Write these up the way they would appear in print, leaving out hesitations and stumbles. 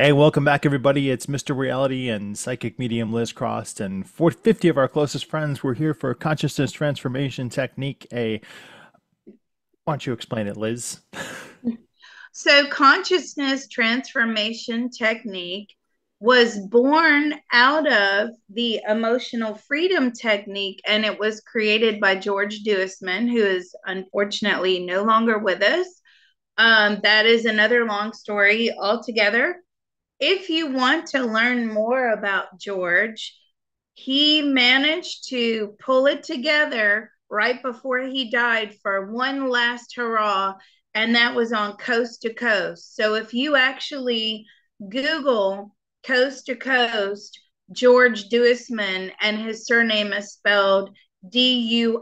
Hey, welcome back, everybody. It's Mr. Reality and psychic medium Liz Cross, and 50 of our closest friends. We're here for a consciousness transformation technique. Why don't you explain it, Liz? So, consciousness transformation technique was born out of the emotional freedom technique, and it was created by George Duisman, who is unfortunately no longer with us. That is another long story altogether. If you want to learn more about George, he managed to pull it together right before he died for one last hurrah, and that was on Coast to Coast. So if you actually Google Coast to Coast, George Duisman, and his surname is spelled Duisman,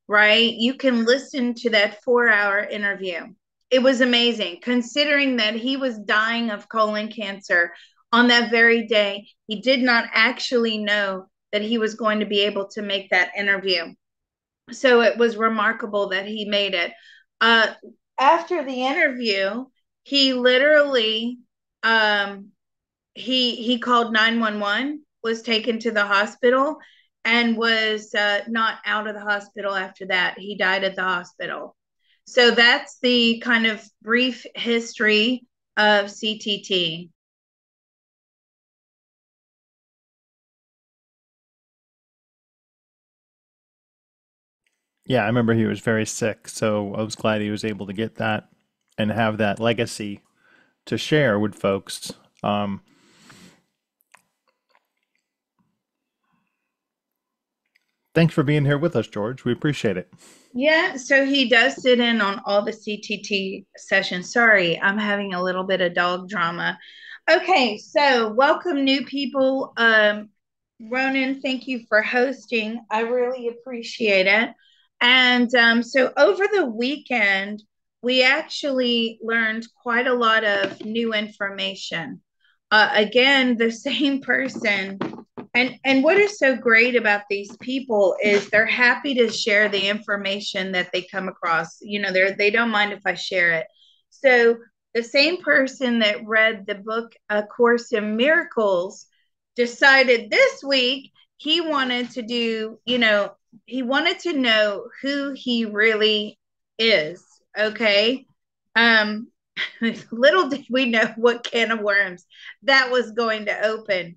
right? You can listen to that 4 hour interview. It was amazing, considering that he was dying of colon cancer on that very day. He did not actually know that he was going to be able to make that interview. So it was remarkable that he made it. Uh, After the interview, he literally he called 911, was taken to the hospital, and was not out of the hospital after that. He died at the hospital. So that's the kind of brief history of CTT. Yeah, I remember he was very sick, so I was glad he was able to get that and have that legacy to share with folks. Um, Thanks for being here with us, George. We appreciate it. Yeah, so he does sit in on all the CTT sessions. Sorry, I'm having a little bit of dog drama. Okay, so welcome new people. Ronan, thank you for hosting. I really appreciate it. And so over the weekend, we actually learned quite a lot of new information. Again, the same person, and what is so great about these people is they're happy to share the information that they come across. They don't mind if I share it. So the same person that read the book A Course in Miracles decided this week he wanted to he wanted to know who he really is. Okay. Um, Little did we know what can of worms that was going to open.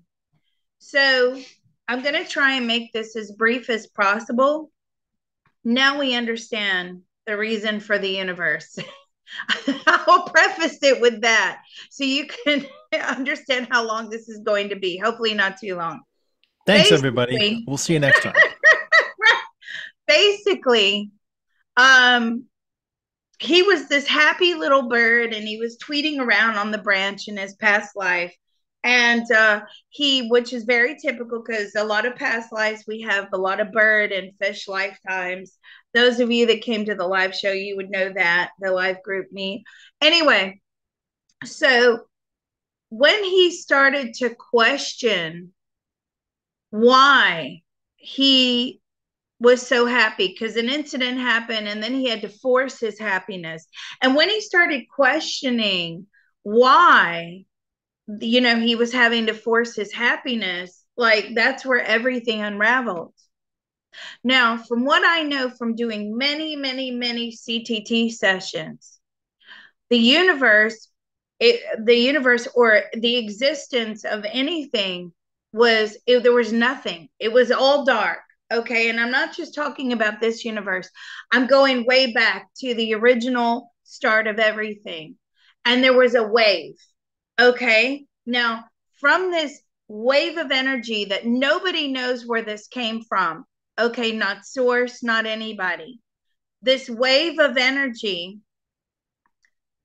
So I'm going to try and make this as brief as possible. Now we understand the reason for the universe. I'll preface it with that so you can understand how long this is going to be. Hopefully, not too long. Thanks, everybody. Basically, We'll see you next time. basically, um, he was this happy little bird and he was tweeting around on the branch in his past life. And which is very typical because a lot of past lives, we have a lot of bird and fish lifetimes. Those of you that came to the live show, you would know that the live group meet. Anyway, so when he started to question why he was so happy, because an incident happened and then he had to force his happiness. And when he started questioning why, he was having to force his happiness, like that's where everything unraveled. Now, from what I know from doing many, many, many CTT sessions, the universe, the universe or the existence of anything there was nothing. It was all dark. Okay. And I'm not just talking about this universe, I'm going way back to the original start of everything. And there was a wave. Okay. Now, from this wave of energy that nobody knows where this came from, okay, not source, not anybody, this wave of energy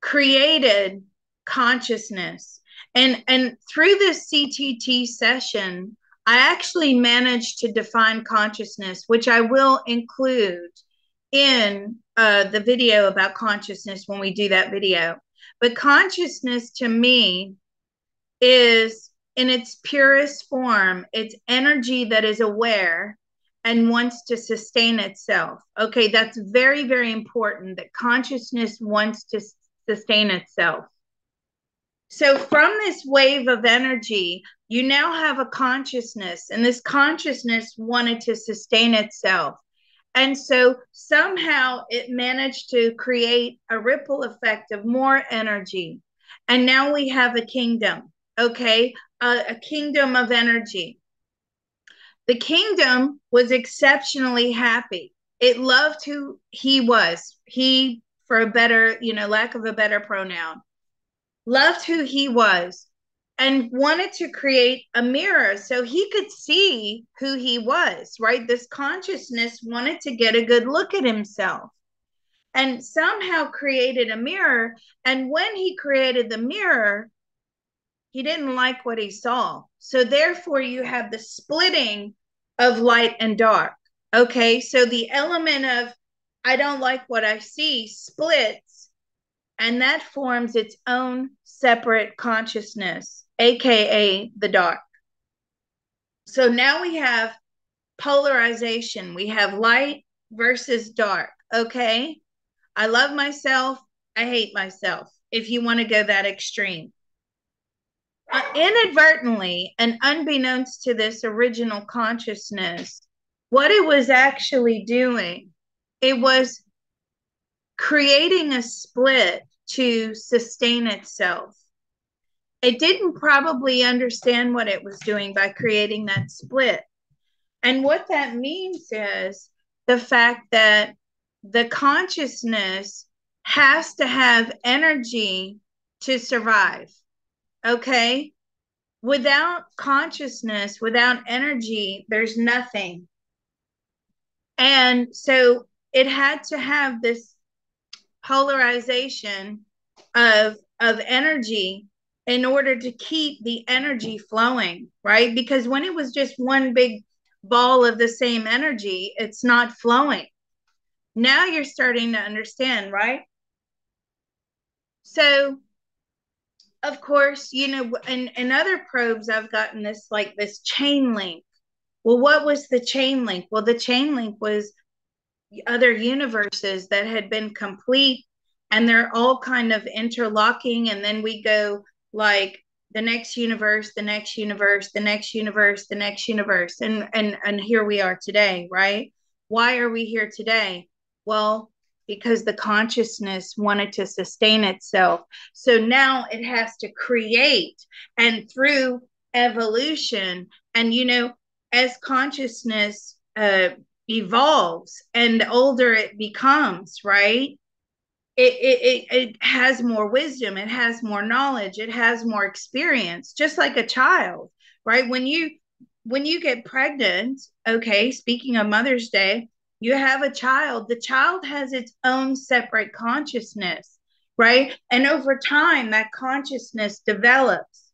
created consciousness. And through this CTT session, I actually managed to define consciousness, which I will include in the video about consciousness when we do that video. But consciousness to me is, in its purest form, it's energy that is aware and wants to sustain itself. Okay, that's very, very important that consciousness wants to sustain itself. So, from this wave of energy, you now have a consciousness, and this consciousness wanted to sustain itself. And so, somehow, it managed to create a ripple effect of more energy. And now we have a kingdom, okay? A kingdom of energy. The kingdom was exceptionally happy. It loved who he was. He, for a better, lack of a better pronoun, loved who he was and wanted to create a mirror so he could see who he was, right? This consciousness wanted to get a good look at himself and somehow created a mirror. And when he created the mirror, he didn't like what he saw. So therefore, you have the splitting of light and dark. Okay, so the element of I don't like what I see splits, and that forms its own separate consciousness, aka the dark. So now we have polarization. We have light versus dark. Okay, I love myself, I hate myself, if you want to go that extreme. Inadvertently and unbeknownst to this original consciousness, what it was actually doing, it was creating a split to sustain itself. It didn't probably understand what it was doing by creating that split. And what that means is the fact that the consciousness has to have energy to survive. Okay. Without consciousness, without energy, there's nothing. And so it had to have this polarization of energy in order to keep the energy flowing, right? Because when it was just one big ball of the same energy, it's not flowing. Now you're starting to understand, right? So, of course, in other probes, I've gotten this like this chain link. Well, what was the chain link? Well, the chain link was other universes that had been complete, and they're all kind of interlocking, and then we go like the next universe, the next universe, the next universe, the next universe, and here we are today, right? Why are we here today? Well, because the consciousness wanted to sustain itself, so now it has to create, and through evolution, and as consciousness evolves and the older it becomes, right? It has more wisdom, it has more knowledge, it has more experience, just like a child, right? When you get pregnant, okay, speaking of Mother's Day, you have a child. The child has its own separate consciousness, right? And over time, that consciousness develops.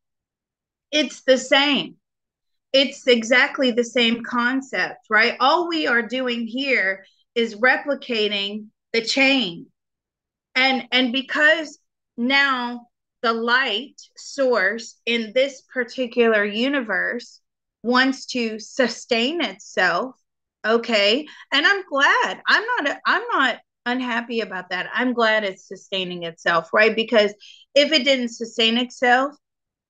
It's the same. It's exactly the same concept, right? All we are doing here is replicating the chain. And because now the light source in this particular universe wants to sustain itself, okay? And I'm not unhappy about that. I'm glad it's sustaining itself, right? Because if it didn't sustain itself,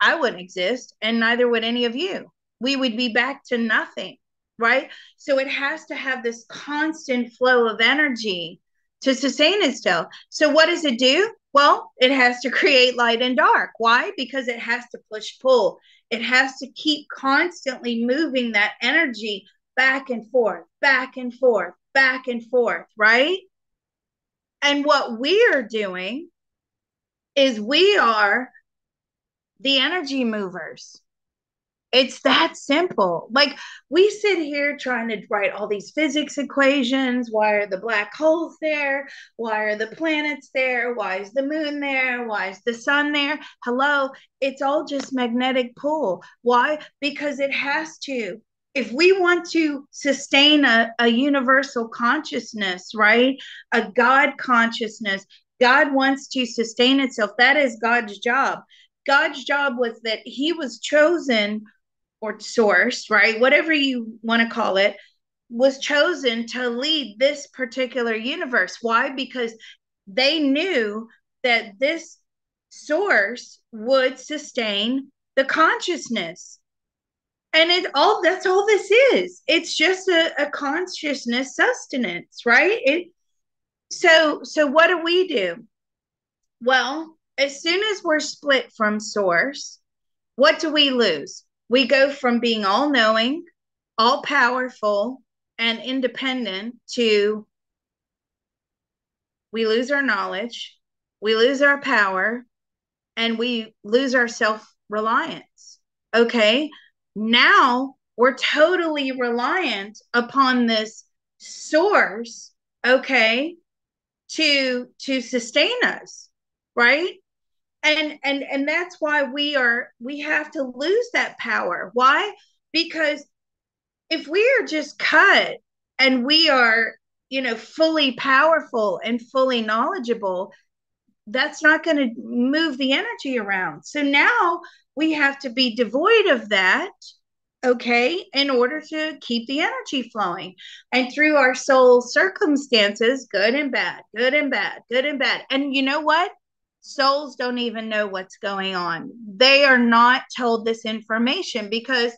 I wouldn't exist, and neither would any of you. We would be back to nothing, right? So it has to have this constant flow of energy to sustain itself. So what does it do? Well, it has to create light and dark. Why? Because it has to push pull. It has to keep constantly moving that energy back and forth, back and forth, back and forth, right? And what we are doing is we are the energy movers. It's that simple. Like we sit here trying to write all these physics equations. Why are the black holes there? Why are the planets there? Why is the moon there? Why is the sun there? Hello, it's all just magnetic pull. Why? Because it has to. If we want to sustain a universal consciousness, right? A God consciousness, God wants to sustain itself. That is God's job. God's job was that he was chosen or source, right? Whatever you want to call it, was chosen to lead this particular universe. Why? Because they knew that this source would sustain the consciousness. And it all that's all this is. It's just a consciousness sustenance, right? So what do we do? Well, as soon as we're split from source, what do we lose? We go from being all knowing, all powerful, and independent to we lose our knowledge, we lose our power, and we lose our self reliance. Okay. Now we're totally reliant upon this source, okay, to sustain us, right? And that's why we have to lose that power. Why? Because if we are just cut and we are, fully powerful and fully knowledgeable, that's not going to move the energy around. So now we have to be devoid of that, okay, in order to keep the energy flowing. And through our soul circumstances, good and bad, good and bad, good and bad. And you know what? Souls don't even know what's going on. They are not told this information because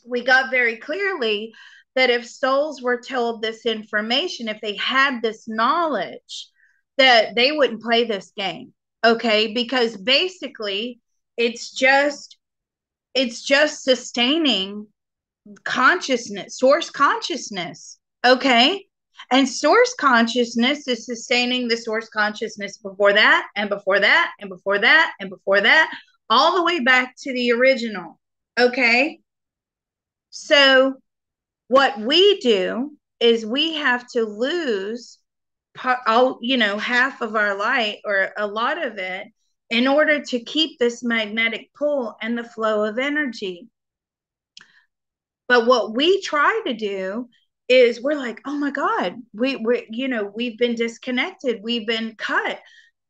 we got very clearly that if souls were told this information, if they had this knowledge, that they wouldn't play this game. Okay, because basically it's just sustaining consciousness, source consciousness. Okay. And source consciousness is sustaining the source consciousness before that, and before that, and before that, and before that, all the way back to the original. Okay. So what we do is we have to lose half of our light or a lot of it in order to keep this magnetic pull and the flow of energy. But what we try to do is we're like, oh my God, we've been disconnected, we've been cut.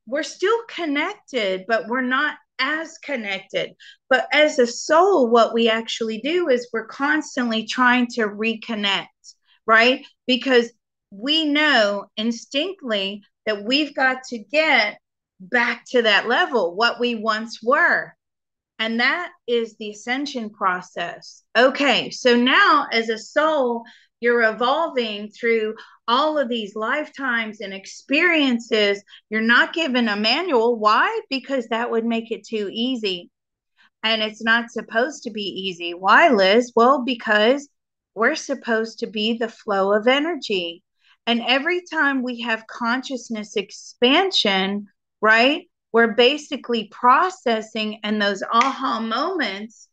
We're still connected, but we're not as connected. But as a soul, what we actually do is we're constantly trying to reconnect, right? Because we know instinctively that we've got to get back to that level, what we once were. And that is the ascension process. Okay, so now as a soul, you're evolving through all of these lifetimes and experiences. You're not given a manual. Why? Because that would make it too easy. And it's not supposed to be easy. Why, Liz? Well, because we're supposed to be the flow of energy. And every time we have consciousness expansion, right, we're basically processing, and those aha moments,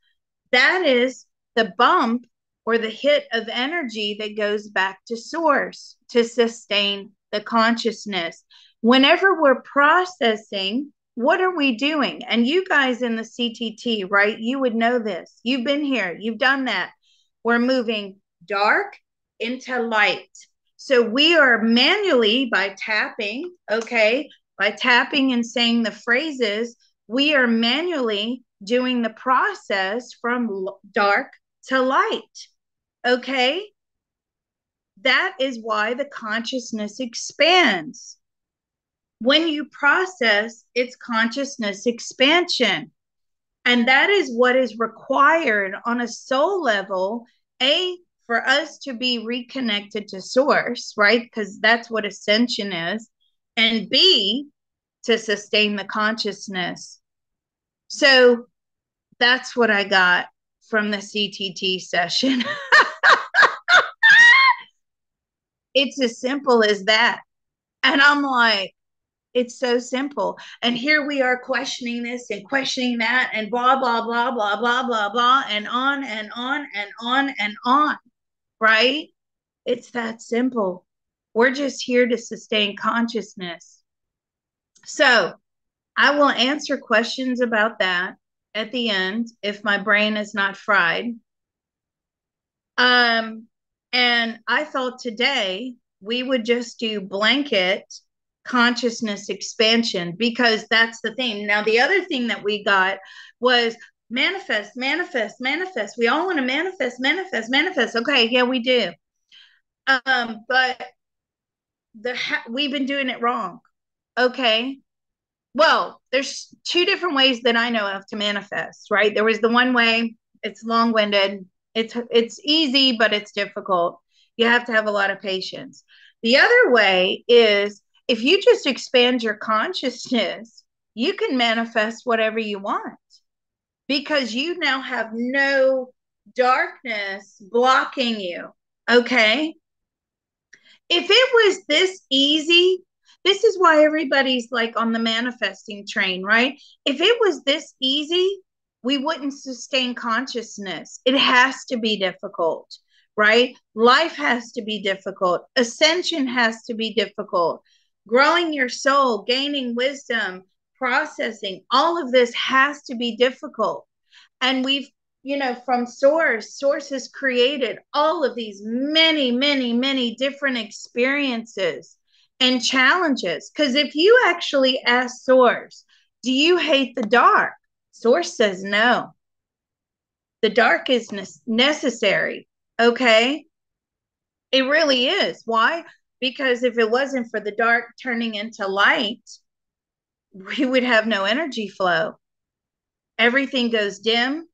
that is the bump or the hit of energy that goes back to source to sustain the consciousness. Whenever we're processing, what are we doing? And you guys in the CTT, right? You would know this. You've been here, you've done that. We're moving dark into light. So we are manually by tapping, okay, by tapping and saying the phrases, we are manually doing the process from dark to light. Okay. That is why the consciousness expands. When you process, it's consciousness expansion. And that is what is required on a soul level, A, for us to be reconnected to source, right? Because that's what ascension is. And B, to sustain the consciousness. So that's what I got from the CTT session. It's as simple as that. And I'm like, It's so simple. And here we are questioning this and questioning that and blah, blah, blah, blah, blah, blah, blah, and on and on and on and on, right? It's that simple. We're just here to sustain consciousness. So I will answer questions about that at the end if my brain is not fried. Um, and I thought today we would just do blanket consciousness expansion because that's the thing. Now, the other thing that we got was manifest, manifest, manifest. We all want to manifest, manifest, manifest. Okay, yeah, we do. But we've been doing it wrong. Okay. Well, there's two different ways that I know of to manifest, right? There was the one way, it's long-winded, it's easy, but it's difficult. You have to have a lot of patience. The other way is if you just expand your consciousness, you can manifest whatever you want because you now have no darkness blocking you. Okay. If it was this easy, this is why everybody's like on the manifesting train, right? If it was this easy, we wouldn't sustain consciousness. It has to be difficult, right? Life has to be difficult. Ascension has to be difficult. Growing your soul, gaining wisdom, processing, all of this has to be difficult. And we've, from source has created all of these many, many, many different experiences and challenges. Because if you actually ask source, do you hate the dark? Source says no. The dark is necessary. Okay. It really is. Why? Because if it wasn't for the dark turning into light, we would have no energy flow. Everything goes dim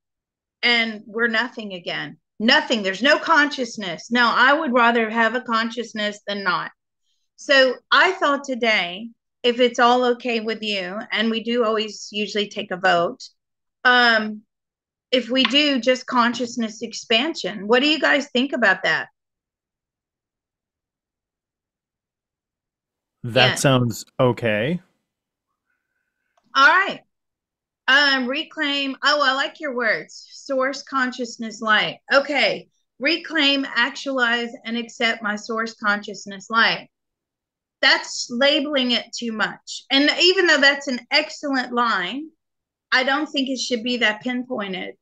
and we're nothing again. Nothing. There's no consciousness. Now, I would rather have a consciousness than not. So I thought today, if it's all okay with you, and we do always usually take a vote, um, if we do just consciousness expansion, what do you guys think about that? That Yeah. sounds okay. All right. Reclaim. Oh, I like your words. Source consciousness light. Okay. Reclaim, actualize, and accept my source consciousness light. That's labeling it too much. And even though that's an excellent line, I don't think it should be that pinpointed.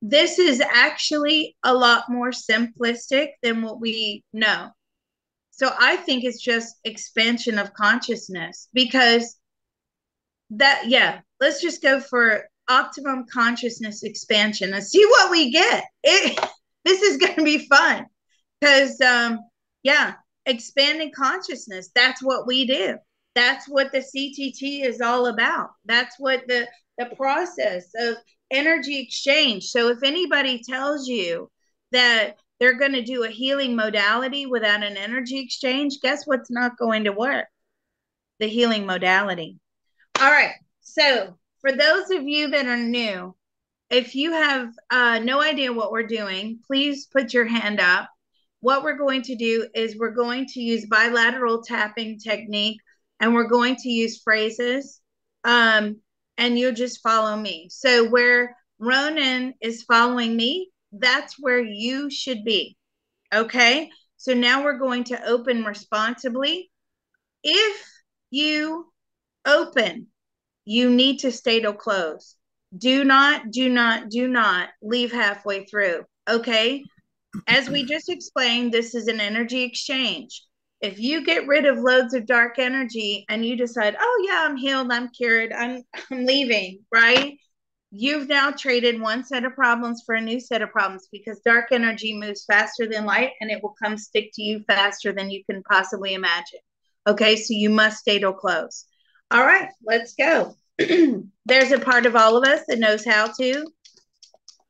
This is actually a lot more simplistic than what we know. So I think it's just expansion of consciousness because yeah, let's just go for optimum consciousness expansion and see what we get. This is going to be fun because, yeah, expanding consciousness, that's what we do. That's what the CTT is all about. That's what the process of energy exchange. So if anybody tells you that they're going to do a healing modality without an energy exchange, guess what's not going to work? The healing modality. All right. So for those of you that are new, if you have no idea what we're doing, please put your hand up. What we're going to do is we're going to use bilateral tapping technique and we're going to use phrases and you'll just follow me. So where Ronan is following me, that's where you should be. Okay. So now we're going to open responsibly. If you open, you need to stay till close. Do not, do not, do not leave halfway through. Okay. As we just explained, this is an energy exchange. If you get rid of loads of dark energy and you decide, oh yeah, I'm healed, I'm cured, I'm leaving, right? You've now traded one set of problems for a new set of problems because dark energy moves faster than light and it will come stick to you faster than you can possibly imagine. Okay, so you must stay till close. All right, let's go. There's a part of all of us that knows how to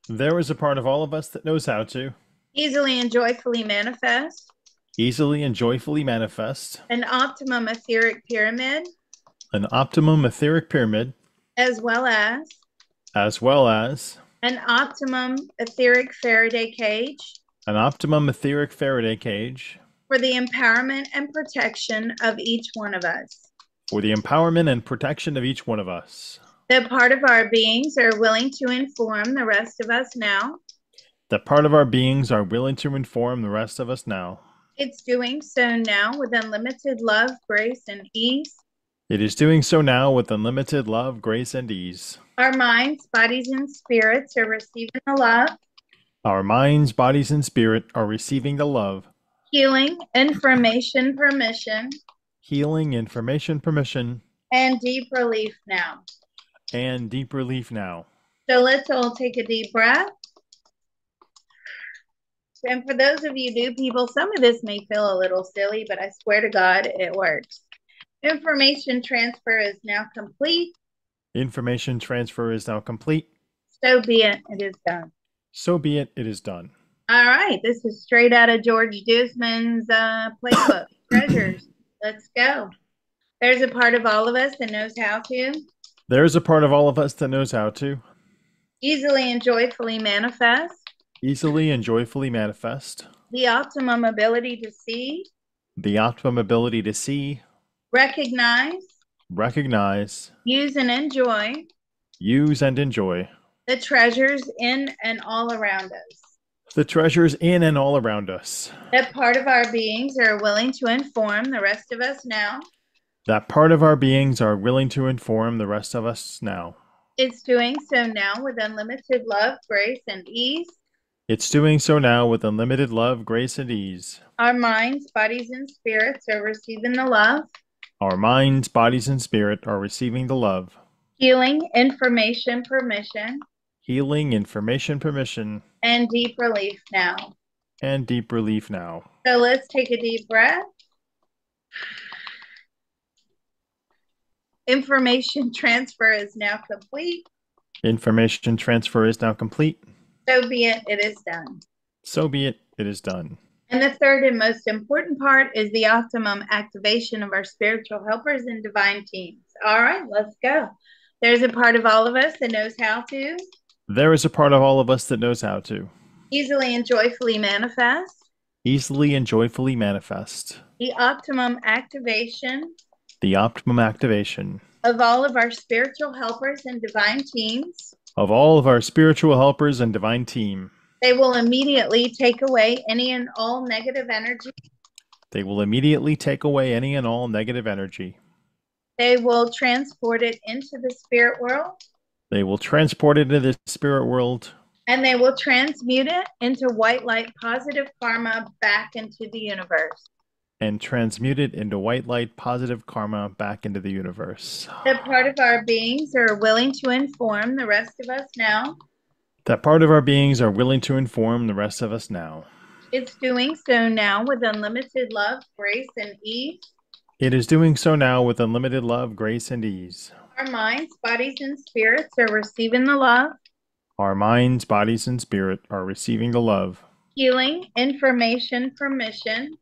There is a part of all of us that knows how to easily and joyfully manifest easily and joyfully manifest an optimum etheric pyramid, an optimum etheric pyramid, as well as an optimum etheric Faraday cage an optimum etheric Faraday cage for the empowerment and protection of each one of us. for the empowerment and protection of each one of us. That part of our beings are willing to inform the rest of us now. That part of our beings are willing to inform the rest of us now. It's doing so now with unlimited love, grace, and ease. It is doing so now with unlimited love, grace, and ease. Our minds, bodies, and spirits are receiving the love, Our minds, bodies, and spirit are receiving the love, healing, information, permission, healing, information, permission, and deep relief now. and deep relief now. So let's all take a deep breath. And for those of you new people, some of this may feel a little silly, but I swear to God, it works. Information transfer is now complete. Information transfer is now complete. So be it. It is done. So be it. It is done. All right. This is straight out of George Disman's playbook, Treasures. Let's go. There's a part of all of us that knows how to There is a part of all of us that knows how to easily and joyfully manifest easily and joyfully manifest the optimum ability to see, the optimum ability to see, recognize, recognize, use, and enjoy use, and enjoy the treasures in and all around us. the treasures in and all around us. That part of our beings are willing to inform the rest of us now. That part of our beings are willing to inform the rest of us now. It's doing so now with unlimited love, grace, and ease. It's doing so now with unlimited love, grace, and ease. Our minds, bodies, and spirits are receiving the love, Our minds, bodies, and spirit are receiving the love, healing, information, permission, healing, information, permission, and deep relief now. and deep relief now. So let's take a deep breath. Information transfer is now complete. Information transfer is now complete. So be it. It is done. So be it. It is done. And the third and most important part is the optimum activation of our spiritual helpers and divine teams. All right, let's go. There's a part of all of us that knows how to There is a part of all of us that knows how to easily and joyfully manifest easily and joyfully manifest the optimum activation the optimum activation of all of our spiritual helpers and divine teams. of all of our spiritual helpers and divine team. They will immediately take away any and all negative energy. They will immediately take away any and all negative energy. They will transport it into the spirit world. They will transport it into the spirit world. And they will transmute it into white light positive karma back into the universe. And transmute it into white light positive karma back into the universe. That part of our beings are willing to inform the rest of us now. That part of our beings are willing to inform the rest of us now. It's doing so now with unlimited love, grace, and ease. It is doing so now with unlimited love, grace, and ease. Our minds, bodies, and spirits are receiving the love, Our minds, bodies, and spirit are receiving the love, healing, information, permission,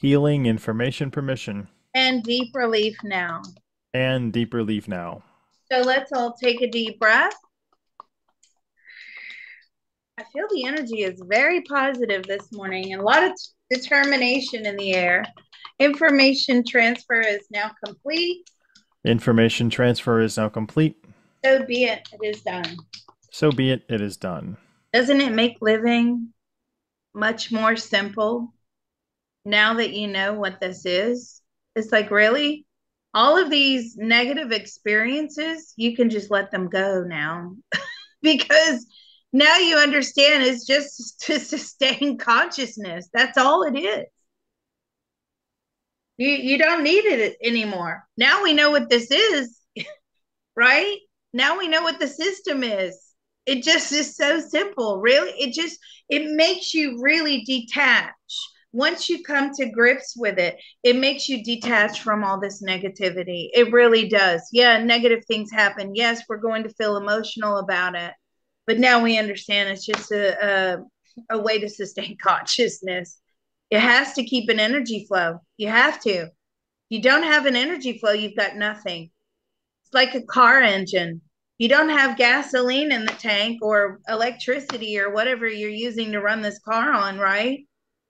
healing, information, permission, and deep relief now. and deep relief now. So let's all take a deep breath. I feel the energy is very positive this morning and a lot of determination in the air. Information transfer is now complete. Information transfer is now complete. So be it. It is done. So be it. It is done. Doesn't it make living much more simple now that you know what this is? It's like, really? All of these negative experiences, you can just let them go now because now you understand it's just to sustain consciousness. That's all it is. You don't need it anymore. Now we know what this is, right? Now we know what the system is. It just is so simple, really. It makes you really detach. Once you come to grips with it, it makes you detach from all this negativity. It really does. Yeah, negative things happen. Yes, we're going to feel emotional about it. But now we understand it's just a way to sustain consciousness. It has to keep an energy flow. You have to. You don't have an energy flow, you've got nothing. It's like a car engine. You don't have gasoline in the tank or electricity or whatever you're using to run this car on, right?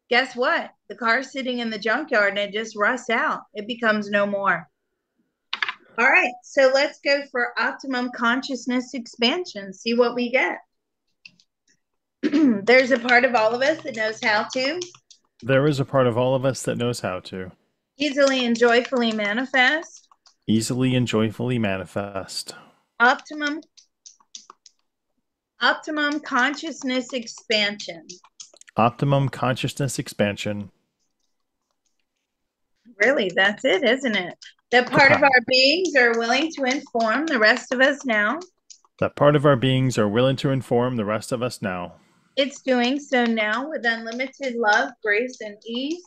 Guess what? The car's sitting in the junkyard and it just rusts out. It becomes no more. All right, so let's go for optimum consciousness expansion. See what we get. There's a part of all of us that knows how to There is a part of all of us that knows how to easily and joyfully manifest easily and joyfully manifest optimum optimum consciousness expansion. optimum consciousness expansion. Really, that's it, isn't it? That part of Kapow! our beings are willing to inform the rest of us now. That part of our beings are willing to inform the rest of us now. It's doing so now with unlimited love, grace, and ease.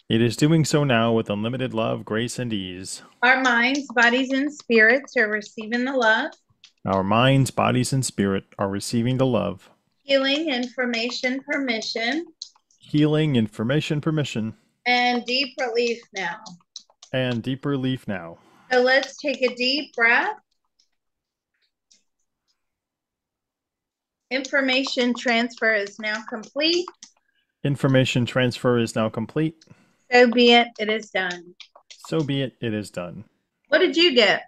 It is doing so now with unlimited love, grace, and ease. Our minds, bodies, and spirits are receiving the love, Our minds, bodies, and spirit are receiving the love, healing, information, permission, healing, information, permission, and deep relief now. and deep relief now. So let's take a deep breath. Information transfer is now complete. Information transfer is now complete. So be it, it is done. So be it, it is done. What did you get?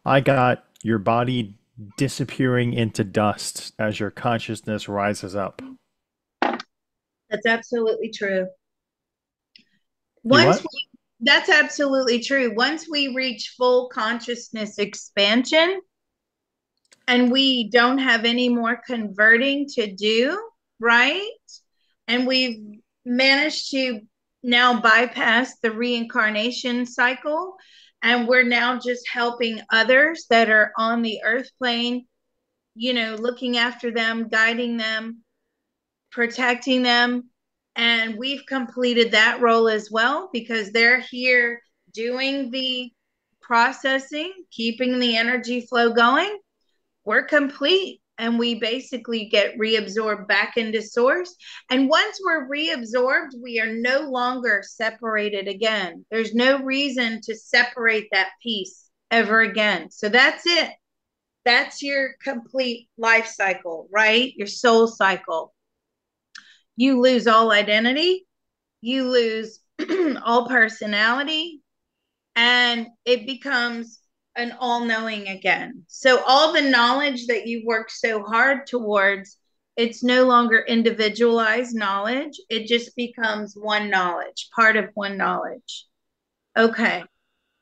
I got your body disappearing into dust as your consciousness rises up. That's absolutely true. You Once what? we, that's absolutely true. Once we reach full consciousness expansion and we don't have any more converting to do, right? And we've managed to now bypass the reincarnation cycle. And we're now just helping others that are on the earth plane, looking after them, guiding them, protecting them. And we've completed that role as well because they're here doing the processing, keeping the energy flow going. We're complete and we basically get reabsorbed back into source. And once we're reabsorbed, we are no longer separated again. There's no reason to separate that piece ever again. So that's it. That's your complete life cycle, right? Your soul cycle. You lose all identity, you lose all personality, and it becomes an all knowing again. So, all the knowledge that you work so hard towards, it's no longer individualized knowledge. It just becomes one knowledge, part of one knowledge. Okay.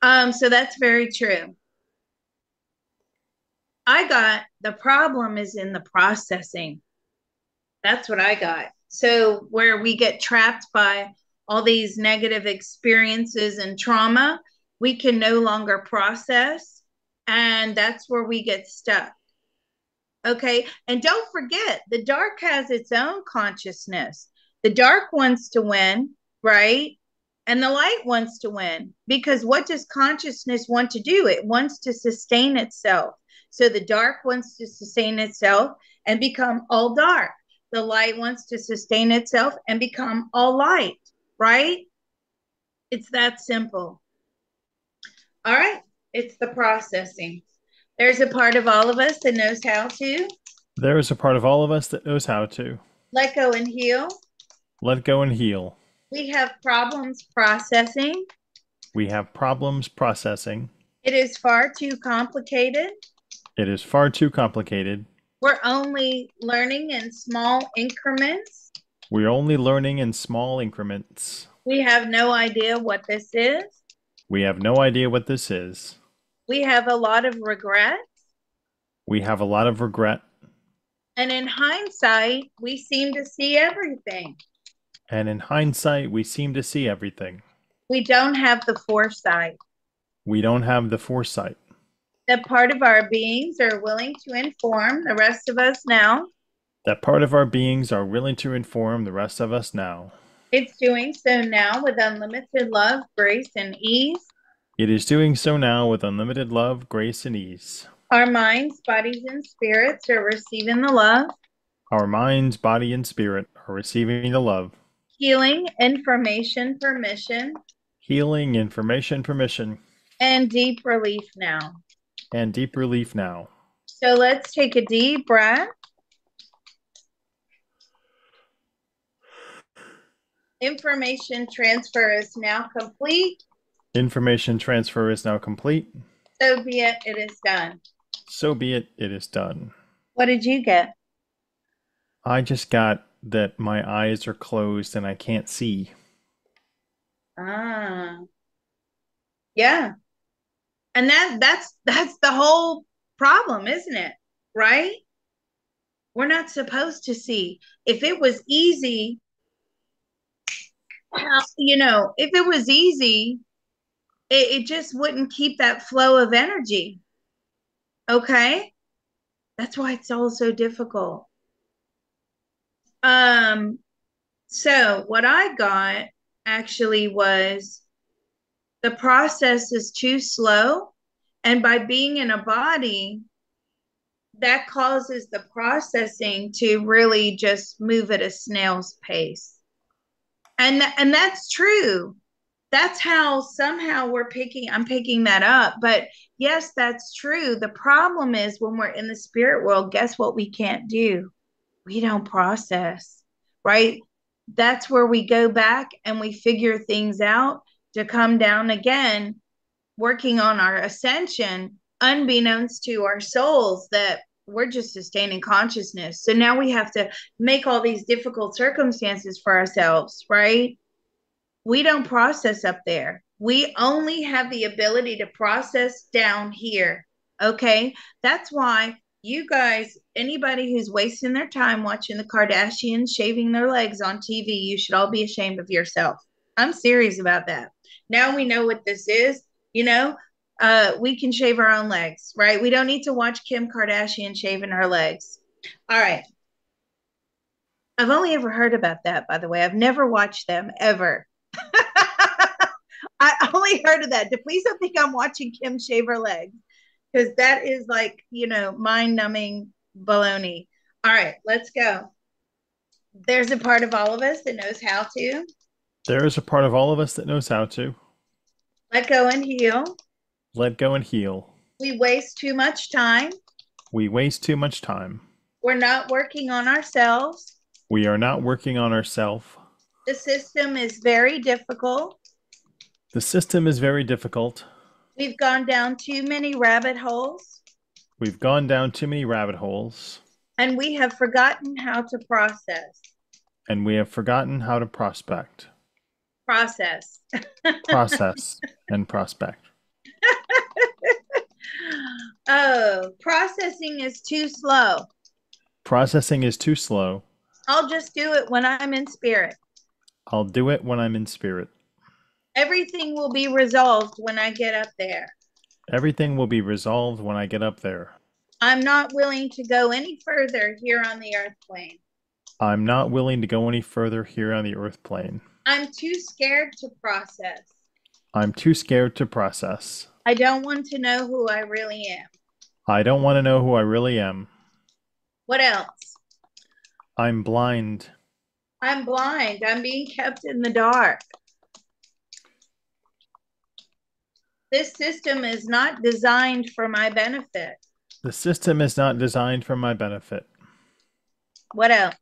So that's very true. I got the problem is in the processing. That's what I got. So, where we get trapped by all these negative experiences and trauma, we can no longer process. And that's where we get stuck. Okay. And don't forget, the dark has its own consciousness. The dark wants to win, right? And the light wants to win because what does consciousness want to do? It wants to sustain itself. So the dark wants to sustain itself and become all dark. The light wants to sustain itself and become all light, right? It's that simple. All right. It's the processing. There's a part of all of us that knows how to There is a part of all of us that knows how to let go and heal. let go and heal. We have problems processing. We have problems processing. It is far too complicated. It is far too complicated. We're only learning in small increments. We're only learning in small increments. We have no idea what this is. We have no idea what this is. We have a lot of regret. We have a lot of regret. And in hindsight, we seem to see everything. And in hindsight, we seem to see everything. We don't have the foresight. We don't have the foresight. That part of our beings are willing to inform the rest of us now. That part of our beings are willing to inform the rest of us now. It's doing so now with unlimited love, grace, and ease. It is doing so now with unlimited love, grace, and ease. Our minds, bodies, and spirits are receiving the love, Our minds, body, and spirit are receiving the love, healing, information, permission, healing, information, permission, and deep relief now. and deep relief now. So let's take a deep breath. Information transfer is now complete. Information transfer is now complete. So be it, it is done. So be it, it is done. What did you get? I just got that my eyes are closed and I can't see. Ah, yeah. And that's the whole problem, isn't it? Right? We're not supposed to see. If it was easy, if it was easy, it just wouldn't keep that flow of energy. Okay? That's why it's all so difficult. Um, so what I got actually was the process is too slow. And by being in a body, that causes the processing to really just move at a snail's pace. And that's true. That's how somehow I'm picking that up. But yes, that's true. The problem is when we're in the spirit world, guess what we can't do? We don't process, right? That's where we go back and we figure things out to come down again, working on our ascension, unbeknownst to our souls that we're just sustaining consciousness. So now we have to make all these difficult circumstances for ourselves, right? We don't process up there. We only have the ability to process down here. Okay. That's why you guys, anybody who's wasting their time watching the Kardashians shaving their legs on TV, you should all be ashamed of yourself. I'm serious about that. Now we know what this is, you know, we can shave our own legs, right? We don't need to watch Kim Kardashian shaving her legs. All right. I've only ever heard about that, by the way. I've never watched them ever. I only heard of that. Please don't think I'm watching Kim shave her legs because that is like, mind numbing baloney. All right, let's go. There's a part of all of us that knows how to There is a part of all of us that knows how to let go and heal. let go and heal. We waste too much time. We waste too much time. We're not working on ourselves. We are not working on ourselves. The system is very difficult. The system is very difficult. We've gone down too many rabbit holes We've gone down too many rabbit holes, and we have forgotten how to process. and we have forgotten how to prospect, Process. process, and prospect. Oh, processing is too slow. Processing is too slow. I'll just do it when I'm in spirit. I'll do it when I'm in spirit. Everything will be resolved when I get up there. Everything will be resolved when I get up there. I'm not willing to go any further here on the earth plane. I'm not willing to go any further here on the earth plane. I'm too scared to process. I'm too scared to process. I don't want to know who I really am. I don't want to know who I really am. What else? I'm blind. I'm blind. I'm being kept in the dark. This system is not designed for my benefit. The system is not designed for my benefit. What else?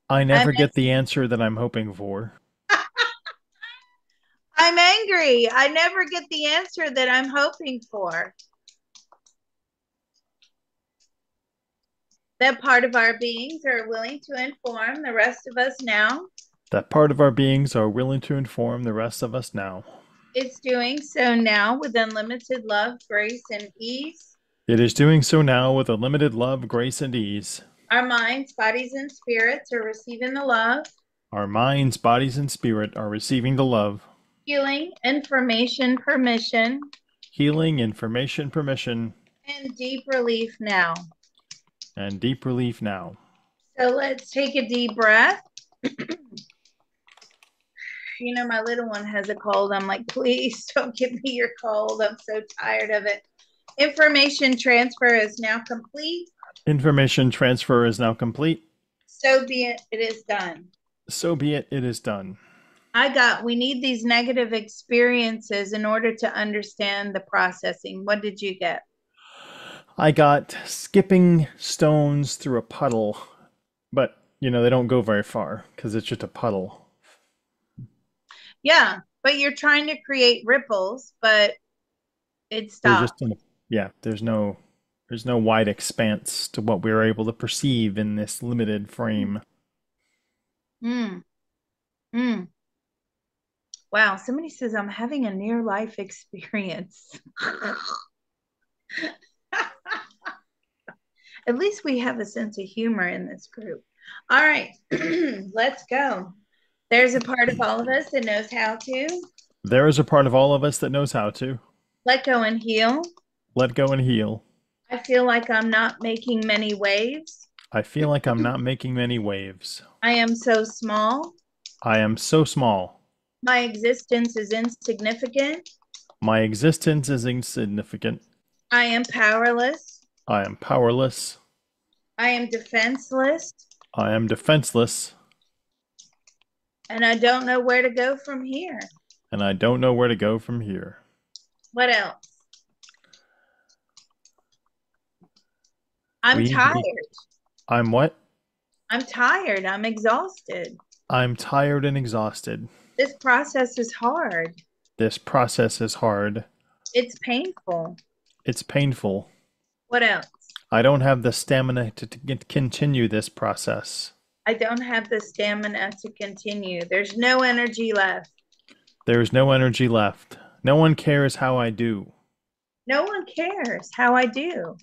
I I'm never get the answer that I'm hoping for. I'm angry. I never get the answer that I'm hoping for. That part of our beings are willing to inform the rest of us now. That part of our beings are willing to inform the rest of us now. It's doing so now with unlimited love, grace, and ease. It is doing so now with unlimited love, grace, and ease. Our minds, bodies, and spirits are receiving the love, Our minds, bodies, and spirit are receiving the love, healing, information, permission, healing, information, permission, and deep relief now. and deep relief now. So let's take a deep breath. My little one has a cold. I'm like, please don't give me your cold. I'm so tired of it. Information transfer is now complete. Information transfer is now complete. So be it. It is done. So be it, it is done. We need these negative experiences in order to understand the processing. What did you get? I got skipping stones through a puddle, but they don't go very far because it's just a puddle. Yeah. But you're trying to create ripples, but it We're just stopped. in a, yeah, there's no wide expanse to what we're able to perceive in this limited frame. Mm, mm. Wow, somebody says I'm having a near life experience. At least we have a sense of humor in this group. All right, let's go. There's a part of all of us that knows how to There is a part of all of us that knows how to let go and heal. let go and heal. I feel like I'm not making many waves. I feel like I'm not making many waves. I am so small. I am so small. My existence is insignificant. My existence is insignificant. I am powerless. I am powerless. I am defenseless. I am defenseless. And I don't know where to go from here. And I don't know where to go from here. What else? I'm We tired. need. I'm what? I'm tired. I'm exhausted. I'm tired and exhausted. This process is hard. This process is hard. It's painful. It's painful. What else? I don't have the stamina to continue this process. I don't have the stamina to continue. There's no energy left. There is no energy left. No one cares how I do. No one cares how I do.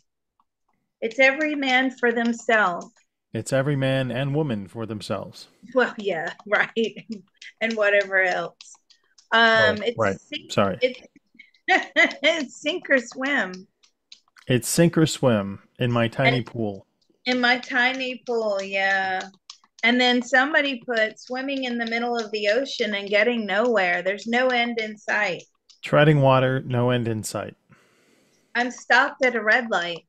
It's every man for themselves. It's every man and woman for themselves. Well, yeah, right. And whatever else. Oh, right. Sorry. It's it's sink or swim. It's sink or swim in my And tiny pool. in my tiny pool, yeah. And then somebody put swimming in the middle of the ocean and getting nowhere. There's no end in sight. Treading water, no end in sight. I'm stopped at a red light.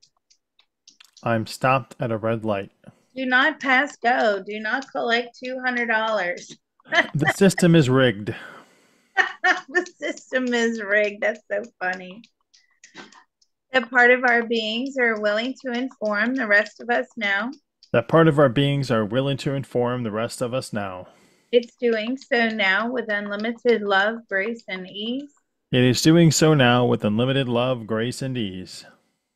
I'm stopped at a red light. Do not pass go. Do not collect $200. The system is rigged. The system is rigged. That's so funny. That part of our beings are willing to inform the rest of us now. That part of our beings are willing to inform the rest of us now. It's doing so now with unlimited love, grace, and ease. It is doing so now with unlimited love, grace, and ease.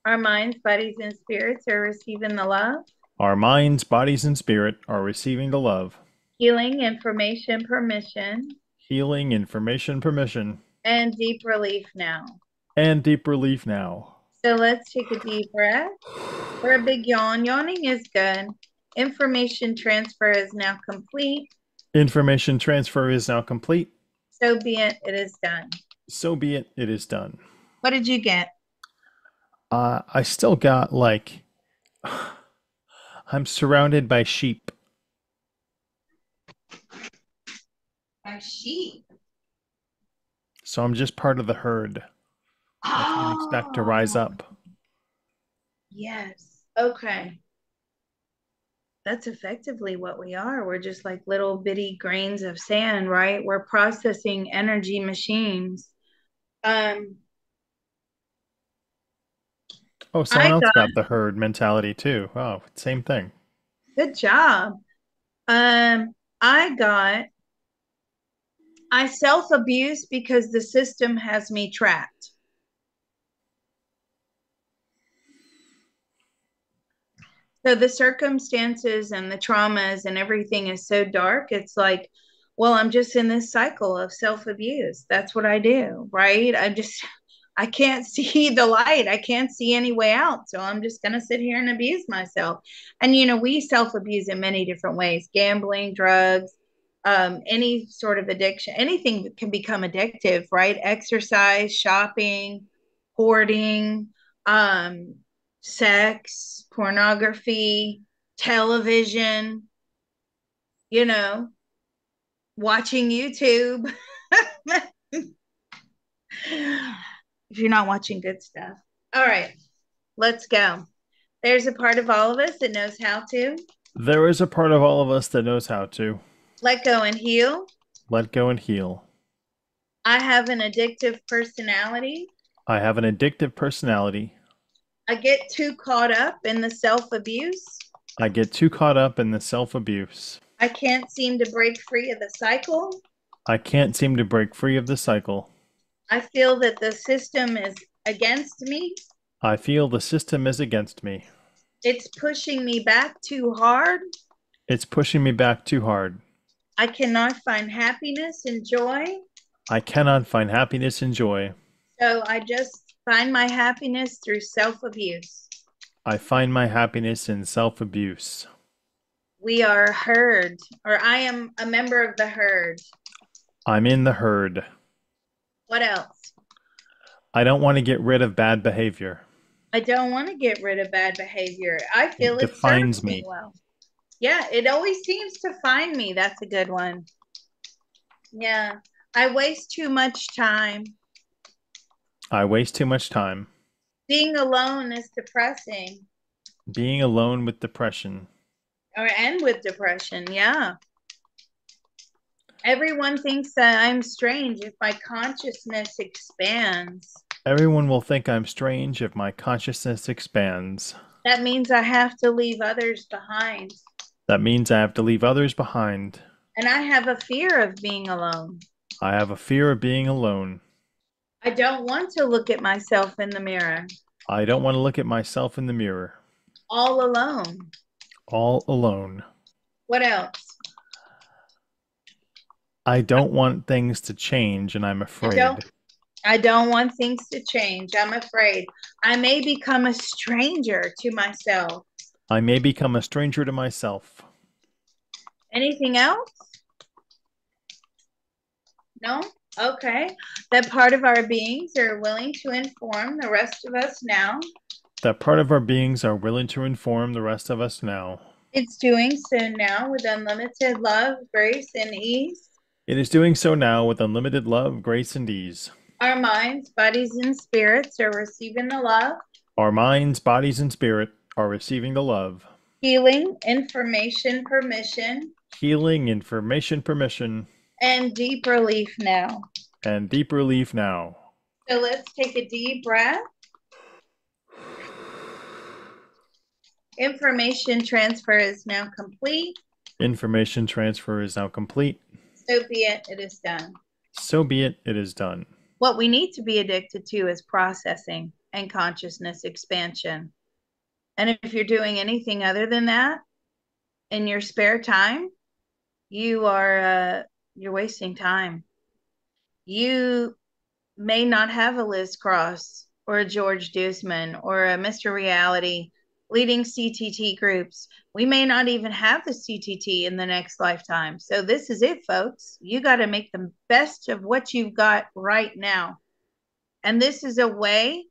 Our minds, bodies, and spirits are receiving the love, Our minds, bodies, and spirit are receiving the love, healing, information, permission, healing, information, permission, and deep relief now. and deep relief now. So let's take a deep breath or a big yawn. Yawning is good. Information transfer is now complete. Information transfer is now complete. So be it, it is done. So be it, it is done. What did you get? I still got like, I'm surrounded by sheep. My sheep. So I'm just part of the herd. I can't expect to rise Oh, up. yes. Okay. That's effectively what we are. We're just like little bitty grains of sand, right? We're processing energy machines. Um, Oh, someone I else got got the herd mentality too. Oh, same thing. good job. I got I self-abuse because the system has me trapped. So the circumstances and the traumas and everything is so dark. It's like, well, I'm just in this cycle of self-abuse. That's what I do, right? I can't see the light. I can't see any way out. So I'm just going to sit here and abuse myself. And, we self abuse in many different ways: gambling, drugs, any sort of addiction, anything that can become addictive, right? Exercise, shopping, hoarding, um, sex, pornography, television, you know, watching YouTube. If you're not watching good stuff. All right, let's go. There's a part of all of us that knows how to There is a part of all of us that knows how to let go and heal. let go and heal. I have an addictive personality. I have an addictive personality. I get too caught up in the self abuse. I get too caught up in the self abuse. I can't seem to break free of the cycle. I can't seem to break free of the cycle. I feel that the system is against me. I feel the system is against me. It's pushing me back too hard. It's pushing me back too hard. I cannot find happiness and joy. I cannot find happiness and joy. So I just find my happiness through self abuse. I find my happiness in self-abuse. We are herd, or I am a member of the herd. I'm in the herd. What else? I don't want to get rid of bad behavior. I don't want to get rid of bad behavior. I It feel it defines serves me me. well. Yeah, it always seems to find me. That's a good one. Yeah. I waste too much time. I waste too much time. Being alone is depressing. Being alone with depression. Or and with depression, yeah. Everyone thinks that I'm strange if my consciousness expands. Everyone will think I'm strange if my consciousness expands. That means I have to leave others behind. That means I have to leave others behind. And I have a fear of being alone. I have a fear of being alone. I don't want to look at myself in the mirror I don't want to look at myself in the mirror. all alone. All alone. What else? I don't want things to change and I'm I don't afraid. I don't want things to change. I'm afraid I may become a stranger to myself. I may become a stranger to myself. Anything else? No? Okay. That part of our beings are willing to inform the rest of us now. That part of our beings are willing to inform the rest of us now. It's doing so now with unlimited love, grace, and ease. It is doing so now with unlimited love, grace, and ease. Our minds, bodies, and spirits are receiving the love, Our minds, bodies, and spirit are receiving the love, healing, information, permission, healing, information, permission, and deep relief now. and deep relief now. So let's take a deep breath. Information transfer is now complete. Information transfer is now complete. So be it, it is done. So be it, it is done. What we need to be addicted to is processing and consciousness expansion. And if you're doing anything other than that in your spare time, you're wasting time. You may not have a Liz Cross or a George Dusman or a Mr. Reality leading CTT groups. We may not even have the CTT in the next lifetime. So this is it, folks. You got to make the best of what you've got right now. And this is a way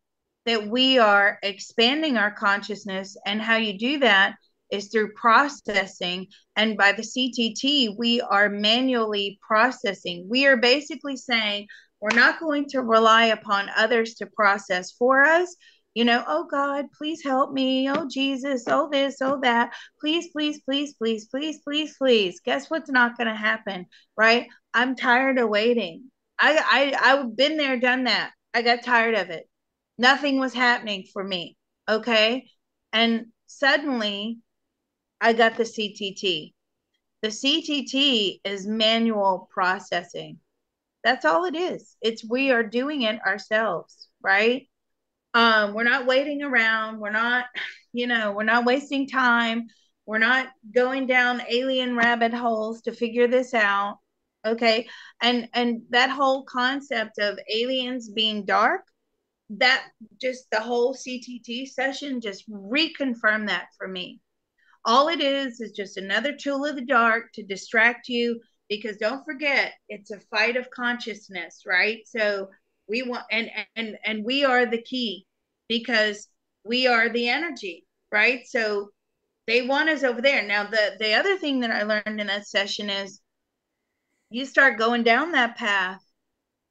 that we are expanding our consciousness. And how you do that is through processing. And by the CTT, we are manually processing. We are basically saying we're not going to rely upon others to process for us. You know, oh God, please help me. Oh Jesus, oh this, oh that. Please, please, please, please, please, please, please. Guess what's not going to happen, right? I'm tired of waiting. I've been there, done that. I got tired of it. Nothing was happening for me. Okay. And suddenly I got the CTT. The CTT is manual processing. That's all it is. It's we are doing it ourselves, right? We're not waiting around. We're not, we're not wasting time. We're not going down alien rabbit holes to figure this out. Okay. And that whole concept of aliens being dark, that just the whole CTT session just reconfirmed that for me. All it is just another tool of the dark to distract you, because don't forget it's a fight of consciousness, right? So we want and we are the key, because we are the energy, right? So they want us over there. Now the other thing that I learned in that session is you start going down that path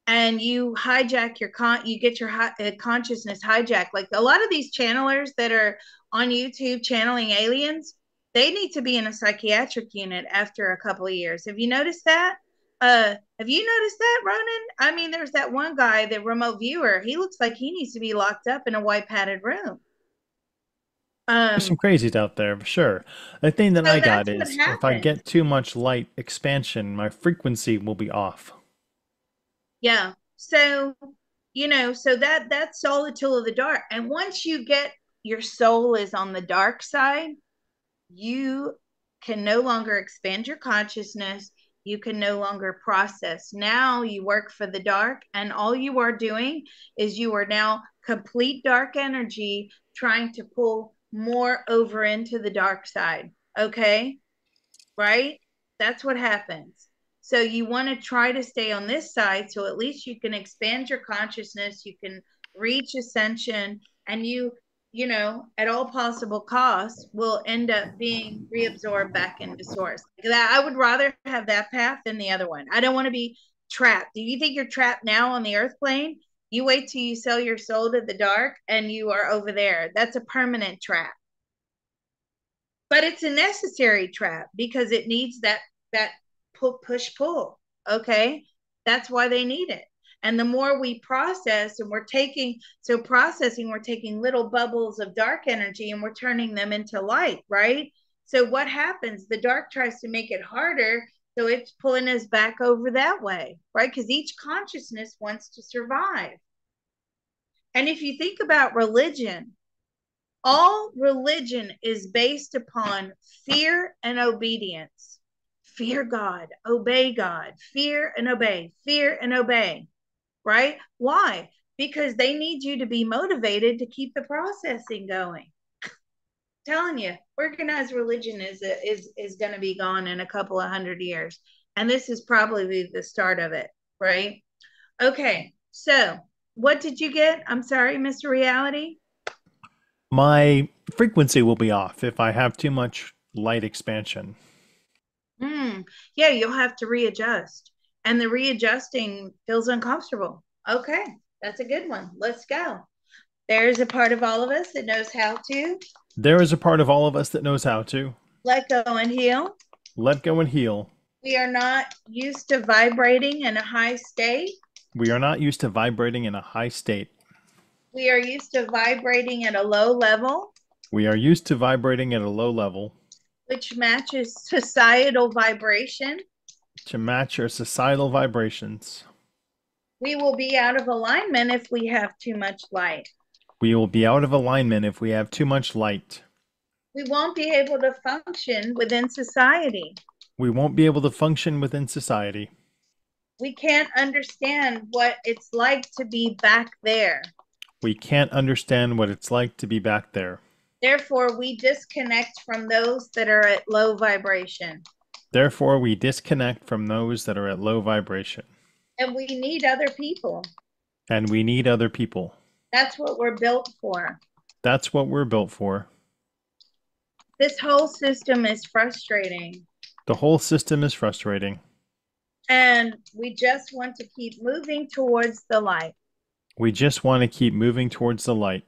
and you hijack you get your consciousness hijacked. Like a lot of these channelers that are on YouTube channeling aliens, they need to be in a psychiatric unit after a couple of years. Have you noticed that? Have you noticed that, Ronan? I mean, there's that one guy, the remote viewer. He looks like he needs to be locked up in a white padded room. There's Um, some crazies out there, for sure. The thing that so I got that's what is if I happens. get too much light expansion, my frequency will be off. Yeah. So, so that's soul the tool of the dark. And once you get your soul is on the dark side, you can no longer expand your consciousness. You can no longer process. Now you work for the dark, and all you are doing is you are now complete dark energy trying to pull more over into the dark side. Okay, right? That's what happens. So you want to try to stay on this side so at least you can expand your consciousness, you can reach ascension, and at all possible costs, will end up being reabsorbed back into source. That I would rather have that path than the other one. I don't want to be trapped. Do you think you're trapped now on the earth plane? You wait till you sell your soul to the dark and you are over there. That's a permanent trap, but it's a necessary trap because it needs that push pull. Okay, that's why they need it. And the more we process, and we're taking little bubbles of dark energy and we're turning them into light, right? So what happens? The dark tries to make it harder, so it's pulling us back over that way, right? Because each consciousness wants to survive. And if you think about religion, all religion is based upon fear and obedience. Fear God, obey God, fear and obey, right? Why? Because they need you to be motivated to keep the processing going. I'm telling you, organized religion is going to be gone in a couple of 100 years, and this is probably the start of it, right? Okay, so what did you get? I'm sorry, Mr. Reality. My frequency will be off if I have too much light expansion. Yeah, you'll have to readjust. And the readjusting feels uncomfortable. Okay, that's a good one. Let's go. There's a part of all of us that knows how to There is a part of all of us that knows how to let go and heal. let go and heal. We are not used to vibrating in a high state. We are not used to vibrating in a high state. We are used to vibrating at a low level, We are used to vibrating at a low level which matches societal vibration. to match our societal vibrations. We will be out of alignment if we have too much light. We will be out of alignment if we have too much light. We won't be able to function within society. We won't be able to function within society. We can't understand what it's like to be back there. We can't understand what it's like to be back there. Therefore, we disconnect from those that are at low vibration. Therefore, we disconnect from those that are at low vibration. And we need other people. And we need other people. That's what we're built for. That's what we're built for. This whole system is frustrating. The whole system is frustrating. And we just want to keep moving towards the light We just want to keep moving towards the light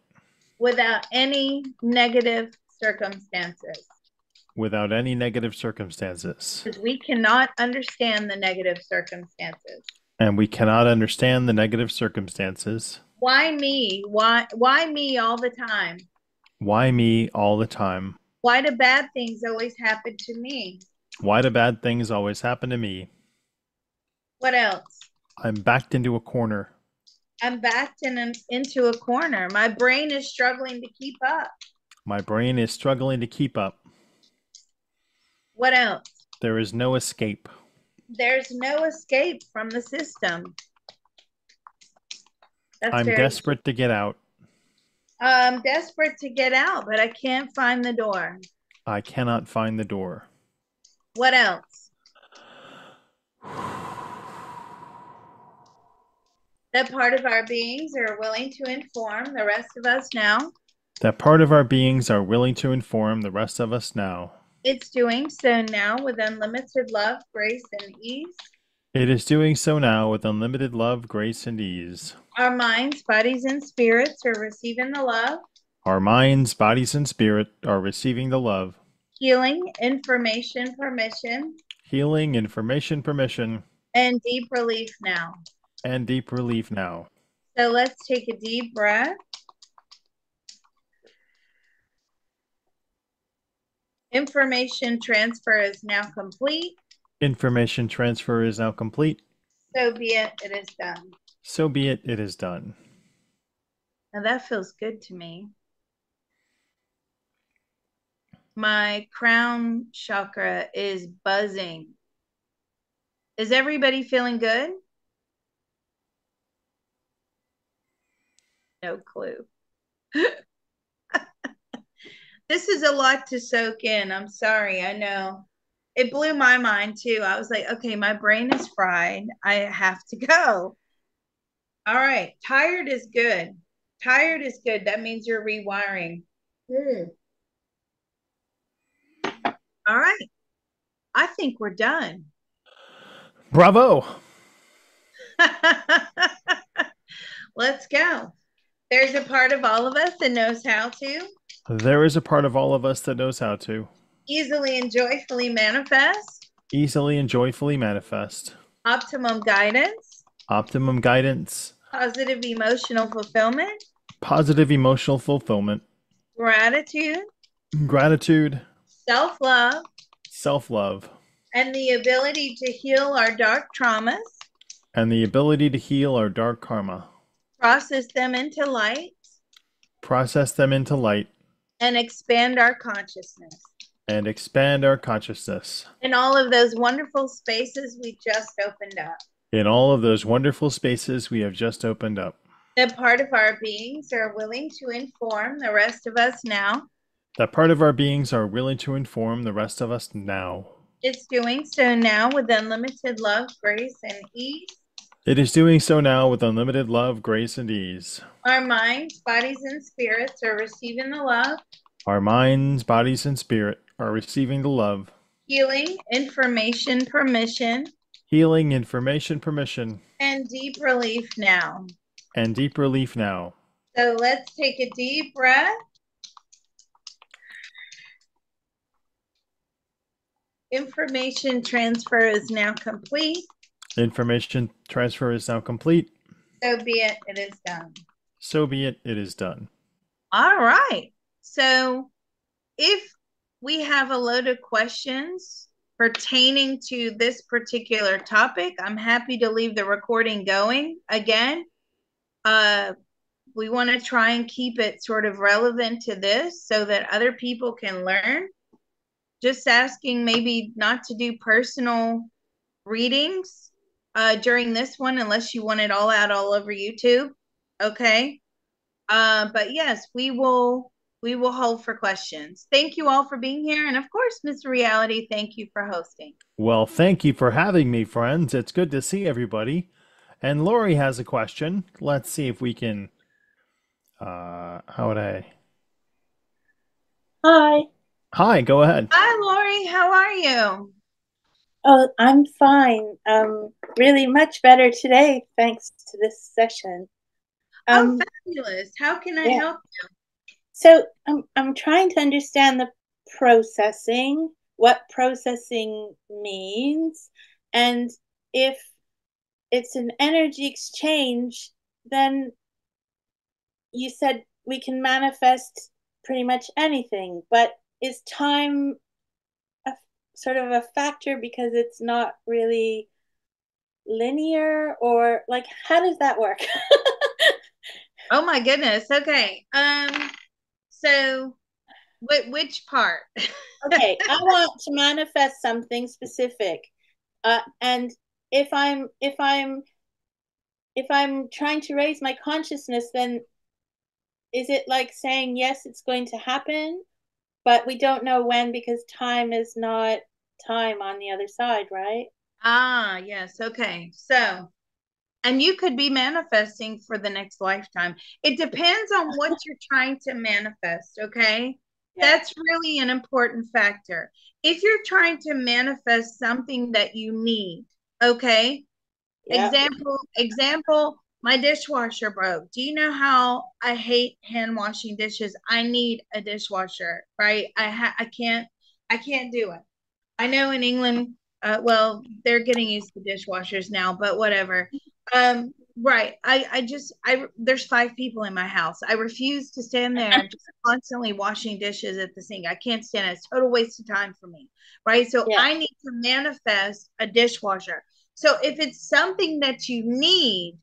without any negative circumstances. without any negative circumstances. Because we cannot understand the negative circumstances. And we cannot understand the negative circumstances. Why me? Why me all the time? Why me all the time? Why do bad things always happen to me? Why do bad things always happen to me? What else? I'm backed into a corner. I'm into a corner. My brain is struggling to keep up. My brain is struggling to keep up. What else? There is no escape. There's no escape from the system. That's I'm very true. desperate to get out. I'm desperate to get out, but I can't find the door. I cannot find the door. What else? That part of our beings are willing to inform the rest of us now. That part of our beings are willing to inform the rest of us now. It's doing so now with unlimited love, grace, and ease. It is doing so now with unlimited love, grace, and ease. Our minds, bodies, and spirits are receiving the love, Our minds, bodies, and spirit are receiving the love. healing, information, permission, Healing, information, permission, and deep relief now. and deep relief now. So let's take a deep breath. Information transfer is now complete. Information transfer is now complete. So be it. It is done. So be it, it is done. Now that feels good to me. My crown chakra is buzzing. Is everybody feeling good? No clue. This is a lot to soak in. I'm sorry. I know. It blew my mind too. I was like, okay, my brain is fried. I have to go. All right. Tired is good. Tired is good. That means you're rewiring. All right. I think we're done. Bravo! Let's go. There's a part of all of us that knows how to There is a part of all of us that knows how to easily and joyfully manifest easily and joyfully manifest optimum guidance, optimum guidance, positive emotional fulfillment, positive emotional fulfillment, gratitude, gratitude, self love, self love, and the ability to heal our dark traumas, and the ability to heal our dark karma, process them into light, process them into light, and expand our consciousness. and expand our consciousness In all of those wonderful spaces we just opened up. in all of those wonderful spaces we have just opened up. That part of our beings are willing to inform the rest of us now. That part of our beings are willing to inform the rest of us now. It's doing so now with unlimited love, grace, and ease. It is doing so now with unlimited love, grace, and ease. Our minds, bodies, and spirits are receiving the love, Our minds, bodies, and spirit are receiving the love, healing, information, permission, healing, information, permission, and deep relief now. and deep relief now. So let's take a deep breath. Information transfer is now complete. Information transfer is now complete. So be it. It is done. So be it, it is done. All right. So if we have a load of questions pertaining to this particular topic, I'm happy to leave the recording going. Again, we want to try and keep it sort of relevant to this so that other people can learn. Just asking maybe not to do personal readings during this one unless you want it all out all over YouTube. Okay. But yes, we will hold for questions. Thank you all for being here. And of course, Mr. Reality, thank you for hosting. Well, thank you for having me, friends. It's good to see everybody. And Lori has a question. Let's see if we can. How would I? Hi. Hi, go ahead. Hi, Lori. How are you? Oh, I'm fine. Really much better today, thanks to this session. Oh, fabulous. How can I Yeah. help? So I'm trying to understand the processing, what processing means, and if it's an energy exchange, then you said we can manifest pretty much anything, but is time a sort of a factor because it's not really linear, or like how does that work? Oh my goodness. Okay. So which part? Okay, I want to manifest something specific. And if I'm trying to raise my consciousness, then is it like saying yes, it's going to happen, but we don't know when because time is not time on the other side, right? Ah, yes. Okay. So, and you could be manifesting for the next lifetime. It depends on what you're trying to manifest, okay? Yeah. That's really an important factor. If you're trying to manifest something that you need, okay? Yeah. Example, my dishwasher broke. Do you know how I hate hand washing dishes? I need a dishwasher, right? I can't do it. I know in England, well, they're getting used to dishwashers now, but whatever. Right. There's five people in my house. I refuse to stand there just constantly washing dishes at the sink. I can't stand it. It's a total waste of time for me. Right. So Yeah, I need to manifest a dishwasher. So if it's something that you need,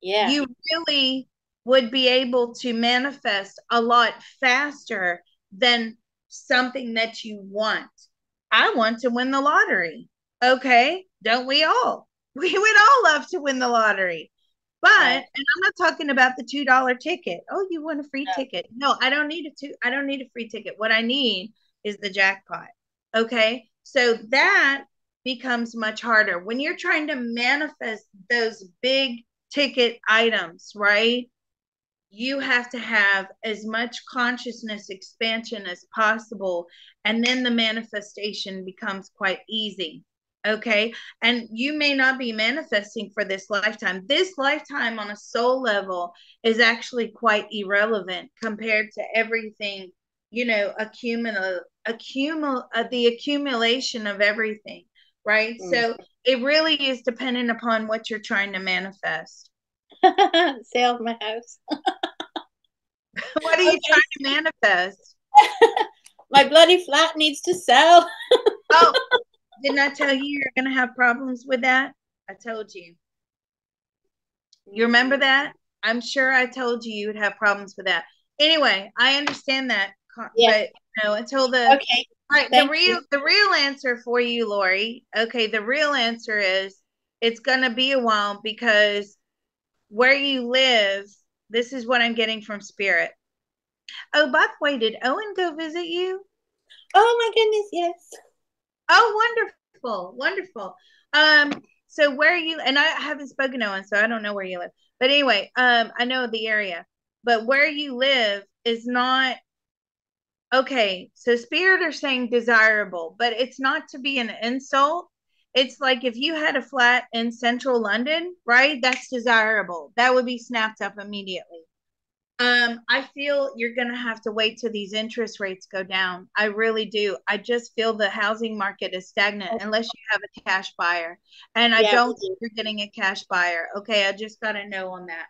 yeah. you really would be able to manifest a lot faster than something that you want. I want to win the lottery. Okay. Don't we all? We would all love to win the lottery. But, and Right. I'm not talking about the $2 ticket. Oh, you want a free No. ticket? No, I don't need a free ticket. What I need is the jackpot. Okay? So that becomes much harder when you're trying to manifest those big ticket items, right? You have to have as much consciousness expansion as possible, and then the manifestation becomes quite easy. Okay. And you may not be manifesting for this lifetime. This lifetime on a soul level is actually quite irrelevant compared to everything, the accumulation of everything, right? So Mm. it really is dependent upon what you're trying to manifest. Sale of my house. What are you Okay. trying to manifest? My bloody flat needs to sell. Oh, didn't I tell you you're going to have problems with that? I told you. You remember Mm. that? I'm sure I told you you would have problems with that. Anyway, I understand that, Yeah. but until the Okay. all right, Thank you. the real answer for you, Lori. Okay, the real answer is it's going to be a while because where you live, this is what I'm getting from spirit. Oh, by the way, did Owen go visit you? Oh my goodness, yes. Oh, wonderful, wonderful. So where are you? And I haven't spoken to one, so I don't know where you live. But anyway, I know the area, but where you live is not okay. So spirit are saying desirable, but it's not to be an insult. It's like if you had a flat in central London, right? That's desirable. That would be snapped up immediately. I feel you're going to have to wait till these interest rates go down. I really do. I just feel the housing market is stagnant Oh, unless you have a cash buyer. And I yeah, we don't think do. you're getting a cash buyer. Okay, I just got to know on that.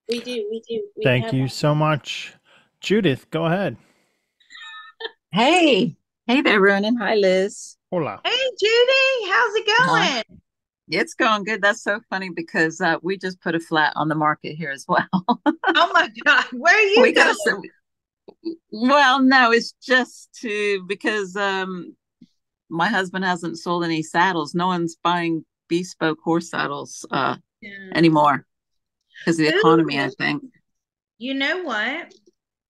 We do. We do. We Thank have you one. so much. Judith, go ahead. Hey, hey there, Ronan. Hi, Liz. Hola. Hey, Judy, how's it Hi. going? It's going good. That's so funny because we just put a flat on the market here as well. Oh my God, where are you We got going? to well, no, it's just to because my husband hasn't sold any saddles. No one's buying bespoke horse saddles Yeah. anymore because of the economy, I Ooh, think. you know what?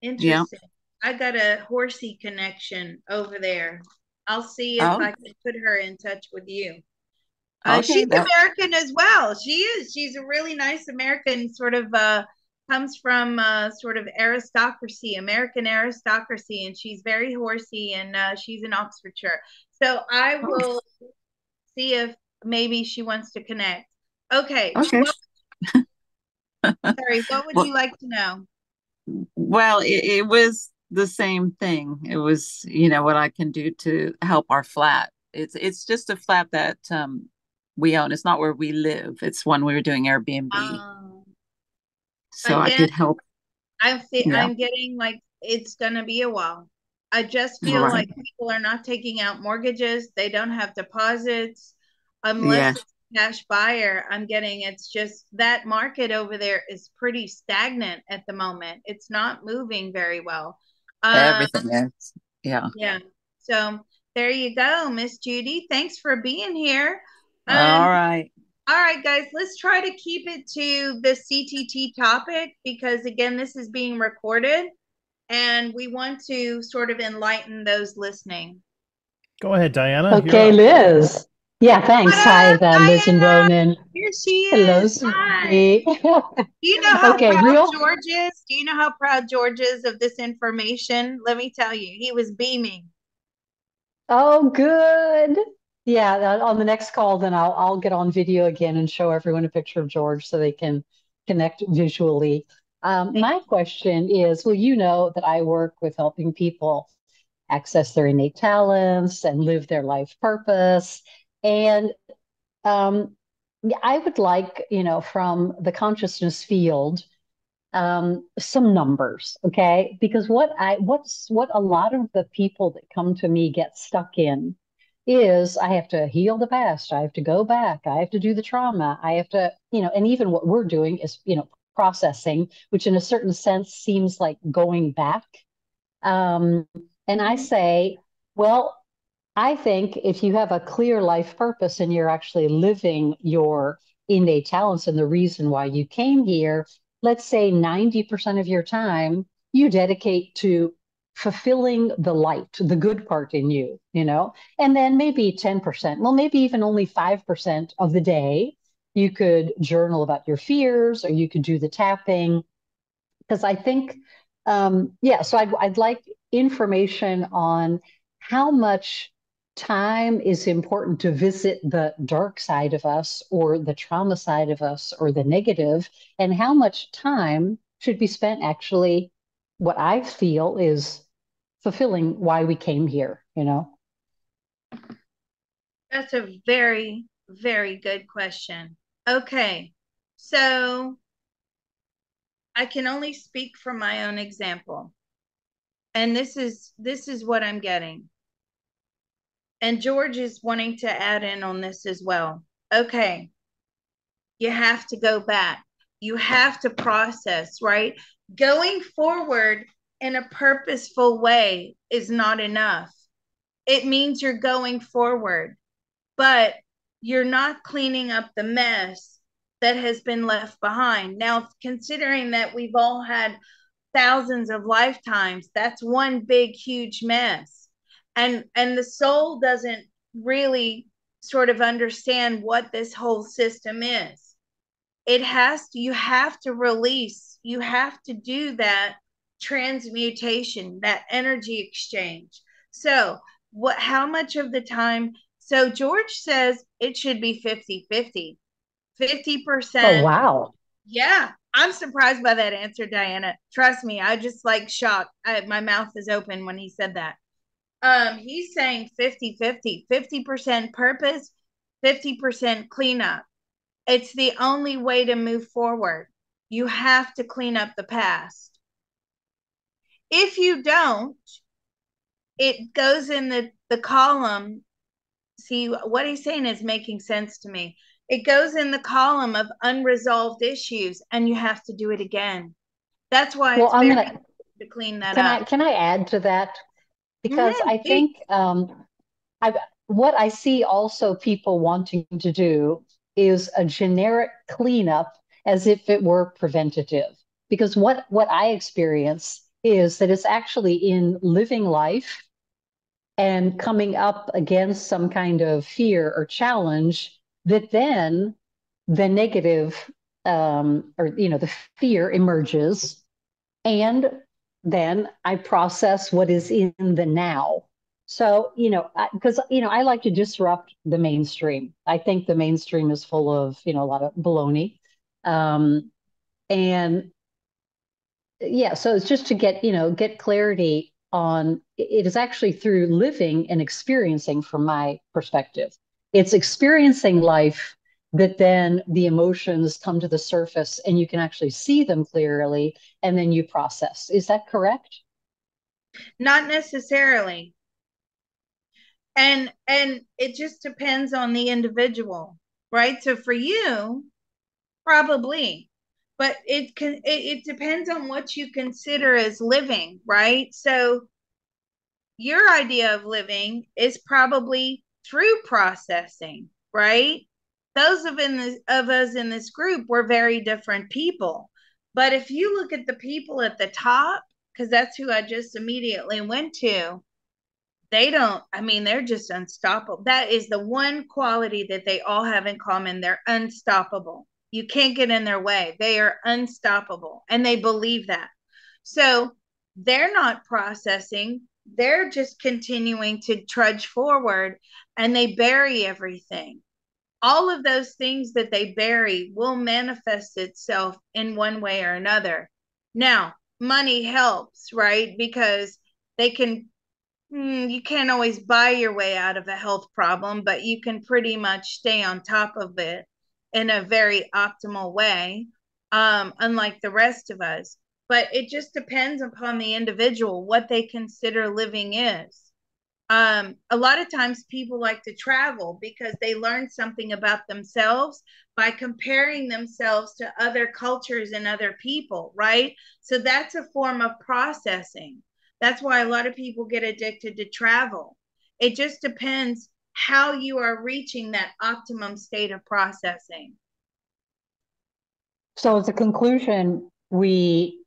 Yeah. Interesting. I got a horsey connection over there. I'll see if Oh, I can put her in touch with you. okay. She's That American as well. She is. She's a really nice American, sort of comes from sort of aristocracy, American aristocracy, and she's very horsey, and she's in Oxfordshire. So I oh, will see if maybe she wants to connect. Okay. okay. Sorry, what would Well, you like to know? it was the same thing. It was, what I can do to help our flat. It's just a flat that we own. It's not where we live. It's one we were doing Airbnb. Um, So I Again, could help. Yeah, I'm getting like it's gonna be a while. I just feel right. like people are not taking out mortgages. They don't have deposits unless Yes, it's a cash buyer. I'm getting it's just that market over there is pretty stagnant at the moment. It's not moving very well. Um, everything is. Yeah. yeah. So there you go, Miss Judy. Thanks for being here. Um, All right. all right, guys, let's try to keep it to the CTT topic because, again, this is being recorded and we want to sort of enlighten those listening. Go ahead, Diana. You're Okay, up. Liz. Yeah, What thanks. Hi, up, Liz and Diana? Ronan. Here she Hello, is. Hi. sweetie. Do you know how Okay, proud real. George is? Do you know how proud George is of this information? Let me tell you, he was beaming. Oh, good. Yeah, on the next call, then I'll get on video again and show everyone a picture of George so they can connect visually. My question is, well, you know that I work with helping people access their innate talents and live their life purpose. And um, I would like, from the consciousness field, some numbers, okay? Because what a lot of the people that come to me get stuck in is I have to heal the past, I have to go back, I have to do the trauma, I have to, and even what we're doing is, processing, which in a certain sense seems like going back. Um, and I Mhm. say, well, I think if you have a clear life purpose and you're actually living your innate talents and the reason why you came here, let's say 90% of your time you dedicate to fulfilling the light, the good part in you, and then maybe 10%, well, maybe even only 5% of the day, you could journal about your fears or you could do the tapping because I think, yeah, so I'd like information on how much time is important to visit the dark side of us or the trauma side of us or the negative, and how much time should be spent actually, what I feel is fulfilling why we came here. That's a very, very good question. Okay. So I can only speak from my own example. And this is what I'm getting. And George is wanting to add in on this as well. Okay. You have to go back. You have to process, right? Going forward in a purposeful way is not enough. It means you're going forward, but you're not cleaning up the mess that has been left behind. Now, considering that we've all had thousands of lifetimes, that's one big, huge mess. And the soul doesn't really sort of understand what this whole system is. You have to release, you have to do that transmutation, that energy exchange. So how much of the time? So George says it should be 50-50. fifty Oh, percent wow. Yeah, I'm surprised by that answer, Diana. Trust me, I just like shocked. My mouth is open when he said that. He's saying 50-50, 50% purpose, 50% cleanup. It's the only way to move forward. You have to clean up the past. If you don't, it goes in the column. See, what he's saying is making sense to me. It goes in the column of unresolved issues, and you have to do it again. That's why Well, it's very important to clean that can up. I add to that? Because I Please. think I what I see also people wanting to do is a generic cleanup as if it were preventative. Because what I experience is that it's actually in living life and coming up against some kind of fear or challenge that then the negative or the fear emerges, and then I process what is in the now. So, because, I like to disrupt the mainstream. I think the mainstream is full of, a lot of baloney. And yeah, so it's just to get clarity on it is actually through living and experiencing from my perspective. It's experiencing life that then the emotions come to the surface and you can actually see them clearly and then you process. Is that correct? Not necessarily. And it just depends on the individual, right? So for you, probably, but it depends on what you consider as living, right? So your idea of living is probably through processing, right? Those of us in this group were very different people. But if you look at the people at the top, because that's who I just immediately went to, they don't, I mean, they're just unstoppable. That is the one quality that they all have in common. They're unstoppable. You can't get in their way. They are unstoppable and they believe that. So they're not processing, they're just continuing to trudge forward, and they bury everything. All of those things that they bury will manifest itself in one way or another. Now, money helps, right? Because they can, you can't always buy your way out of a health problem, but you can pretty much stay on top of it. in a very optimal way, unlike the rest of us. But it just depends upon the individual what they consider living is. A lot of times people like to travel because they learn something about themselves by comparing themselves to other cultures and other people, right? So that's a form of processing. That's why a lot of people get addicted to travel. It just depends how you are reaching that optimum state of processing. So as a conclusion, we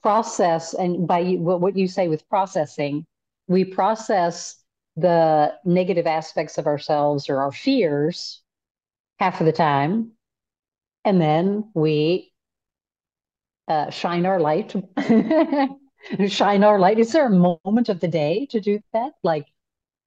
process, and by what you say with processing, we process the negative aspects of ourselves or our fears half of the time, and then we shine our light. Shine our light. Is there a moment of the day to do that? Like,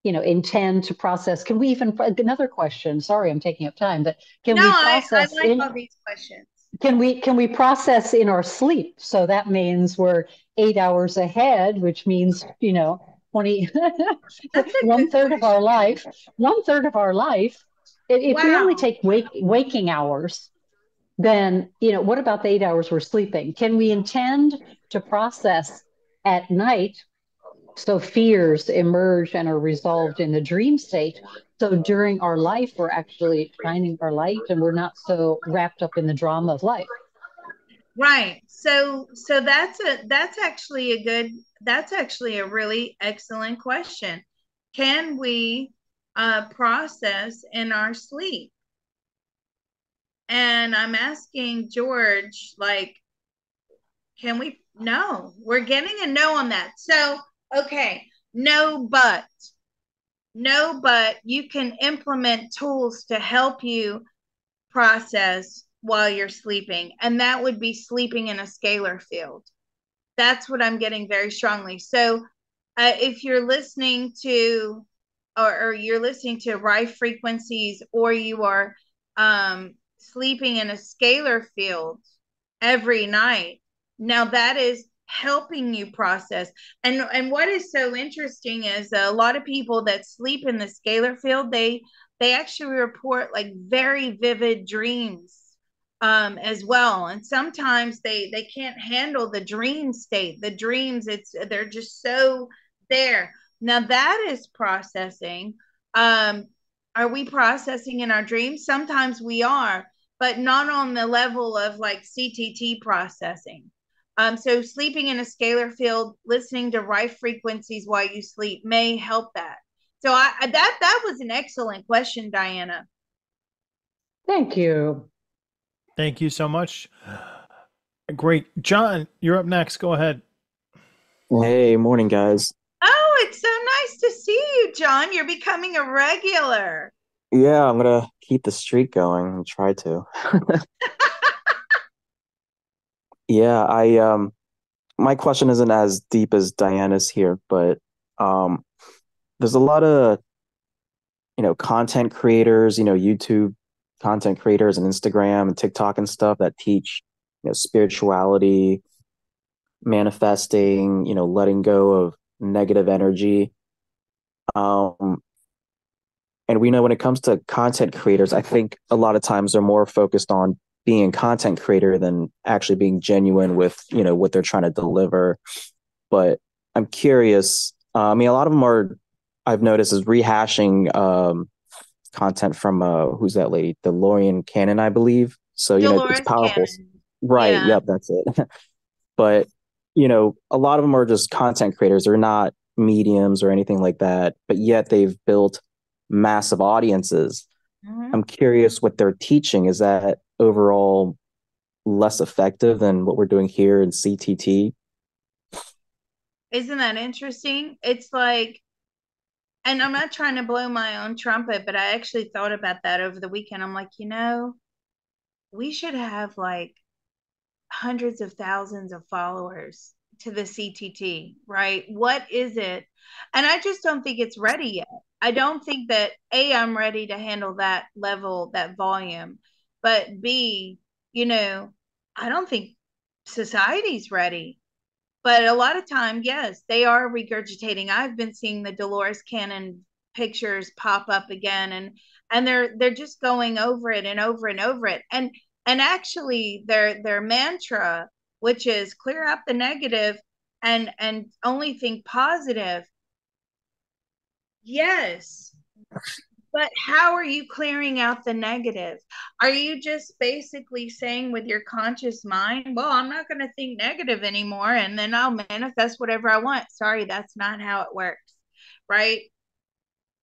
intend to process. Can we even, another question, sorry, I'm taking up time, but can No, we I process like all these questions. can we process in our sleep? So that means we're 8 hours ahead, which means, 20, That's a one good third of our question. life, one third of our life. If we only Wow. take waking hours, then, what about the 8 hours we're sleeping? Can we intend to process at night so fears emerge and are resolved in the dream state? So during our life, we're actually shining our light and we're not so wrapped up in the drama of life. Right. So that's actually that's actually a really excellent question. Can we process in our sleep? And I'm asking George, like, can we? No, we're getting a no on that. So, okay, no, but you can implement tools to help you process while you're sleeping, and that would be sleeping in a scalar field. That's what I'm getting very strongly. So, if you're listening to, or you're listening to Rife frequencies, or you are sleeping in a scalar field every night, now that is helping you process. And what is so interesting is a lot of people that sleep in the scalar field, they actually report like very vivid dreams as well. And sometimes they can't handle the dream state. The dreams, they're just so there. Now that is processing. Um, are we processing in our dreams? Sometimes we are, but not on the level of like CTT processing. So sleeping in a scalar field, listening to Rife frequencies while you sleep may help that. So that was an excellent question, Diana. Thank you. Thank you so much. Great. John, you're up next. Go ahead. Hey, morning, guys. Oh, it's so nice to see you, John. You're becoming a regular. Yeah, I'm gonna keep the streak going and try to. Yeah, my question isn't as deep as Diana's here, but um there's a lot of, content creators, YouTube content creators and Instagram and TikTok and stuff that teach, spirituality, manifesting, letting go of negative energy. Um, And we know when it comes to content creators, I think a lot of times they're more focused on being a content creator than actually being genuine with, what they're trying to deliver. But I'm curious. I mean, a lot of them are, I've noticed, is rehashing content from who's that lady? DeLorean Cannon, I believe. So, it's Dolores powerful. Cannon. Right. Yeah. Yep, that's it. But, a lot of them are just content creators. They're not mediums or anything like that, but yet they've built massive audiences. Mm-hmm. I'm curious what they're teaching. Is that overall less effective than what we're doing here in CTT? Isn't that interesting? It's like, and I'm not trying to blow my own trumpet, but I actually thought about that over the weekend. I'm like, we should have like hundreds of thousands of followers to the CTT, right? What is it? And I just don't think it's ready yet. I don't think that I'm ready to handle that level, that volume, but B, I don't think society's ready. But a lot of time, yes, they are regurgitating. I've been seeing the Dolores Cannon pictures pop up again, and they're just going over it and over and over it. And actually their mantra, which is clear out the negative and only think positive. Yes, but how are you clearing out the negative? Are you just basically saying with your conscious mind, well, I'm not going to think negative anymore and then I'll manifest whatever I want? Sorry, that's not how it works, right?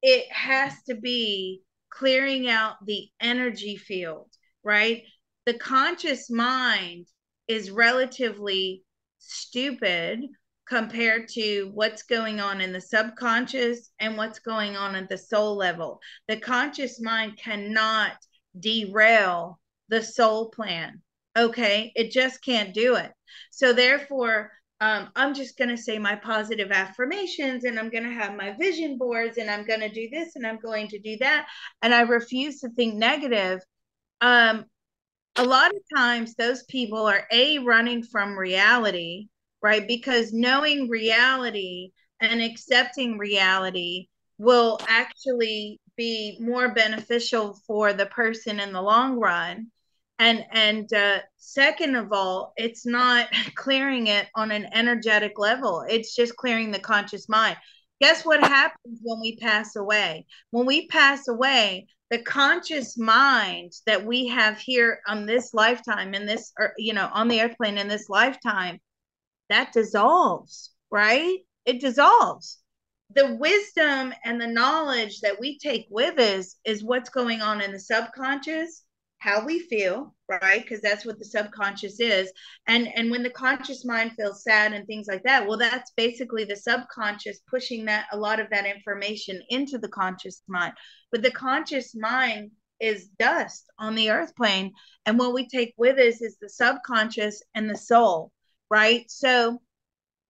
It has to be clearing out the energy field, right? The conscious mind is relatively stupid compared to what's going on in the subconscious and what's going on at the soul level. The conscious mind cannot derail the soul plan. Okay, it just can't do it. So therefore, I'm just going to say my positive affirmations and I'm going to have my vision boards and I'm going to do this and I'm going to do that. And I refuse to think negative. Um, a lot of times those people are running from reality, right? Because knowing reality and accepting reality will actually be more beneficial for the person in the long run. And second of all, it's not clearing it on an energetic level. It's just clearing the conscious mind. Guess what happens when we pass away? When we pass away, the conscious mind that we have here on this lifetime, in this, or, on the airplane in this lifetime, that dissolves, right? It dissolves. The wisdom and the knowledge that we take with us is what's going on in the subconscious, how we feel, right? Because that's what the subconscious is. And when the conscious mind feels sad and things like that, well, that's basically the subconscious pushing that, a lot of that information into the conscious mind. But the conscious mind is dust on the earth plane, and what we take with us is the subconscious and the soul, right? So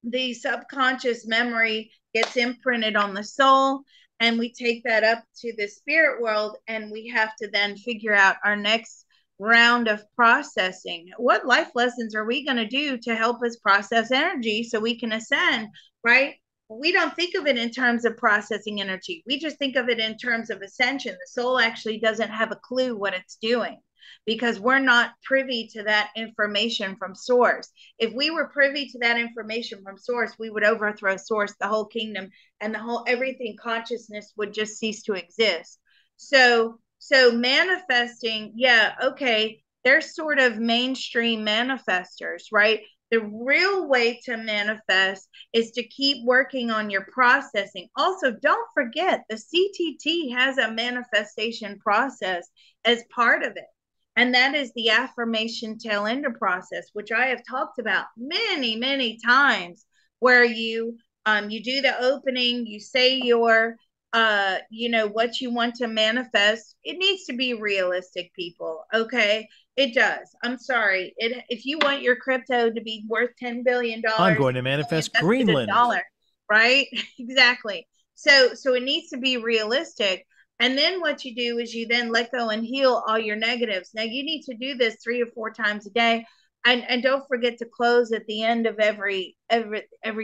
the subconscious memory gets imprinted on the soul, and we take that up to the spirit world, and we have to then figure out our next round of processing. What life lessons are we going to do to help us process energy so we can ascend, right? We don't think of it in terms of processing energy. We just think of it in terms of ascension. The soul actually doesn't have a clue what it's doing because we're not privy to that information from source. If we were privy to that information from source, we would overthrow source, the whole kingdom, and the whole everything consciousness would just cease to exist. So manifesting, yeah, okay, they're sort of mainstream manifestors, right? The real way to manifest is to keep working on your processing. Also, don't forget the CTT has a manifestation process as part of it. And that is the affirmation tail ender process, which I have talked about many, many times, where you do the opening, you say your what you want to manifest. It needs to be realistic, people. Okay, it does. I'm sorry. If you want your crypto to be worth $10 billion, I'm going to manifest Greenland. Right? Exactly. So it needs to be realistic. And then what you do is you then let go and heal all your negatives. Now you need to do this 3 or 4 times a day. And don't forget to close at the end of every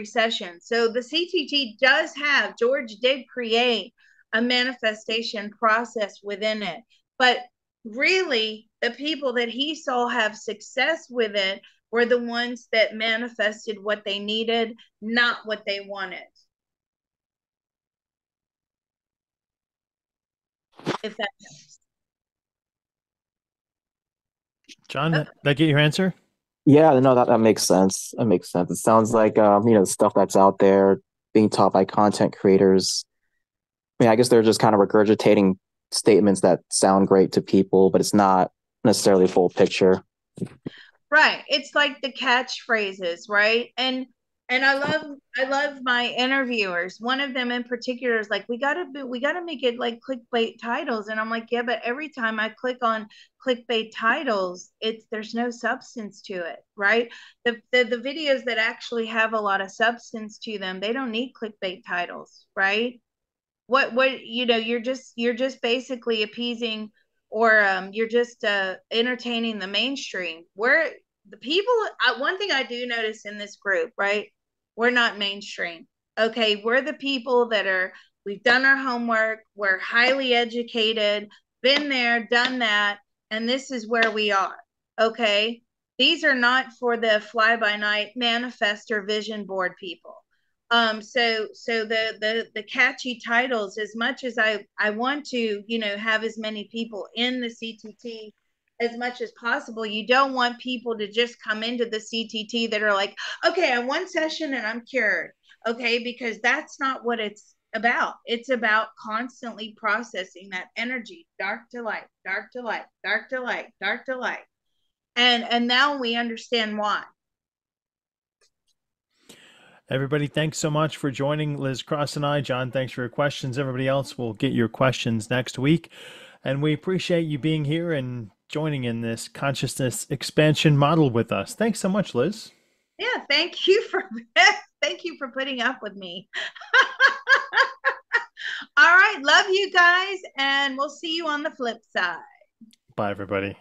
session. So the CTT does have, George did create a manifestation process within it. But really, the people that he saw have success with it were the ones that manifested what they needed, not what they wanted. If that helps. John, did I get your answer? Yeah, no, that makes sense. That makes sense. It sounds like the stuff that's out there being taught by content creators. I mean, I guess they're just kind of regurgitating statements that sound great to people, but it's not necessarily a full picture. Right. It's like the catchphrases, right? And I love my interviewers. One of them in particular is like, we gotta make it like clickbait titles. And I'm like, yeah, but every time I click on clickbait titles, there's no substance to it, right? The videos that actually have a lot of substance to them, they don't need clickbait titles, right? What you're just basically appeasing, or you're just entertaining the mainstream. Where the people, one thing I do notice in this group, right, we're not mainstream. Okay, we're the people that are We've done our homework. We're highly educated, been there, done that. And this is where we are. Okay. These are not for the fly by night manifestor vision board people. So the catchy titles, as much as I want to, have as many people in the CTT as much as possible, you don't want people to just come into the CTT that are like, okay, I one session and I'm cured. Okay, because that's not what it's about. It's about constantly processing that energy, dark to light, dark to light, dark to light, dark to light. And now we understand why. Everybody, thanks so much for joining Liz Cross and I. John, thanks for your questions. Everybody else will get your questions next week. And we appreciate you being here and joining in this consciousness expansion model with us. Thanks so much, Liz. Yeah, thank you for putting up with me. All right, love you guys, and we'll see you on the flip side. Bye, everybody.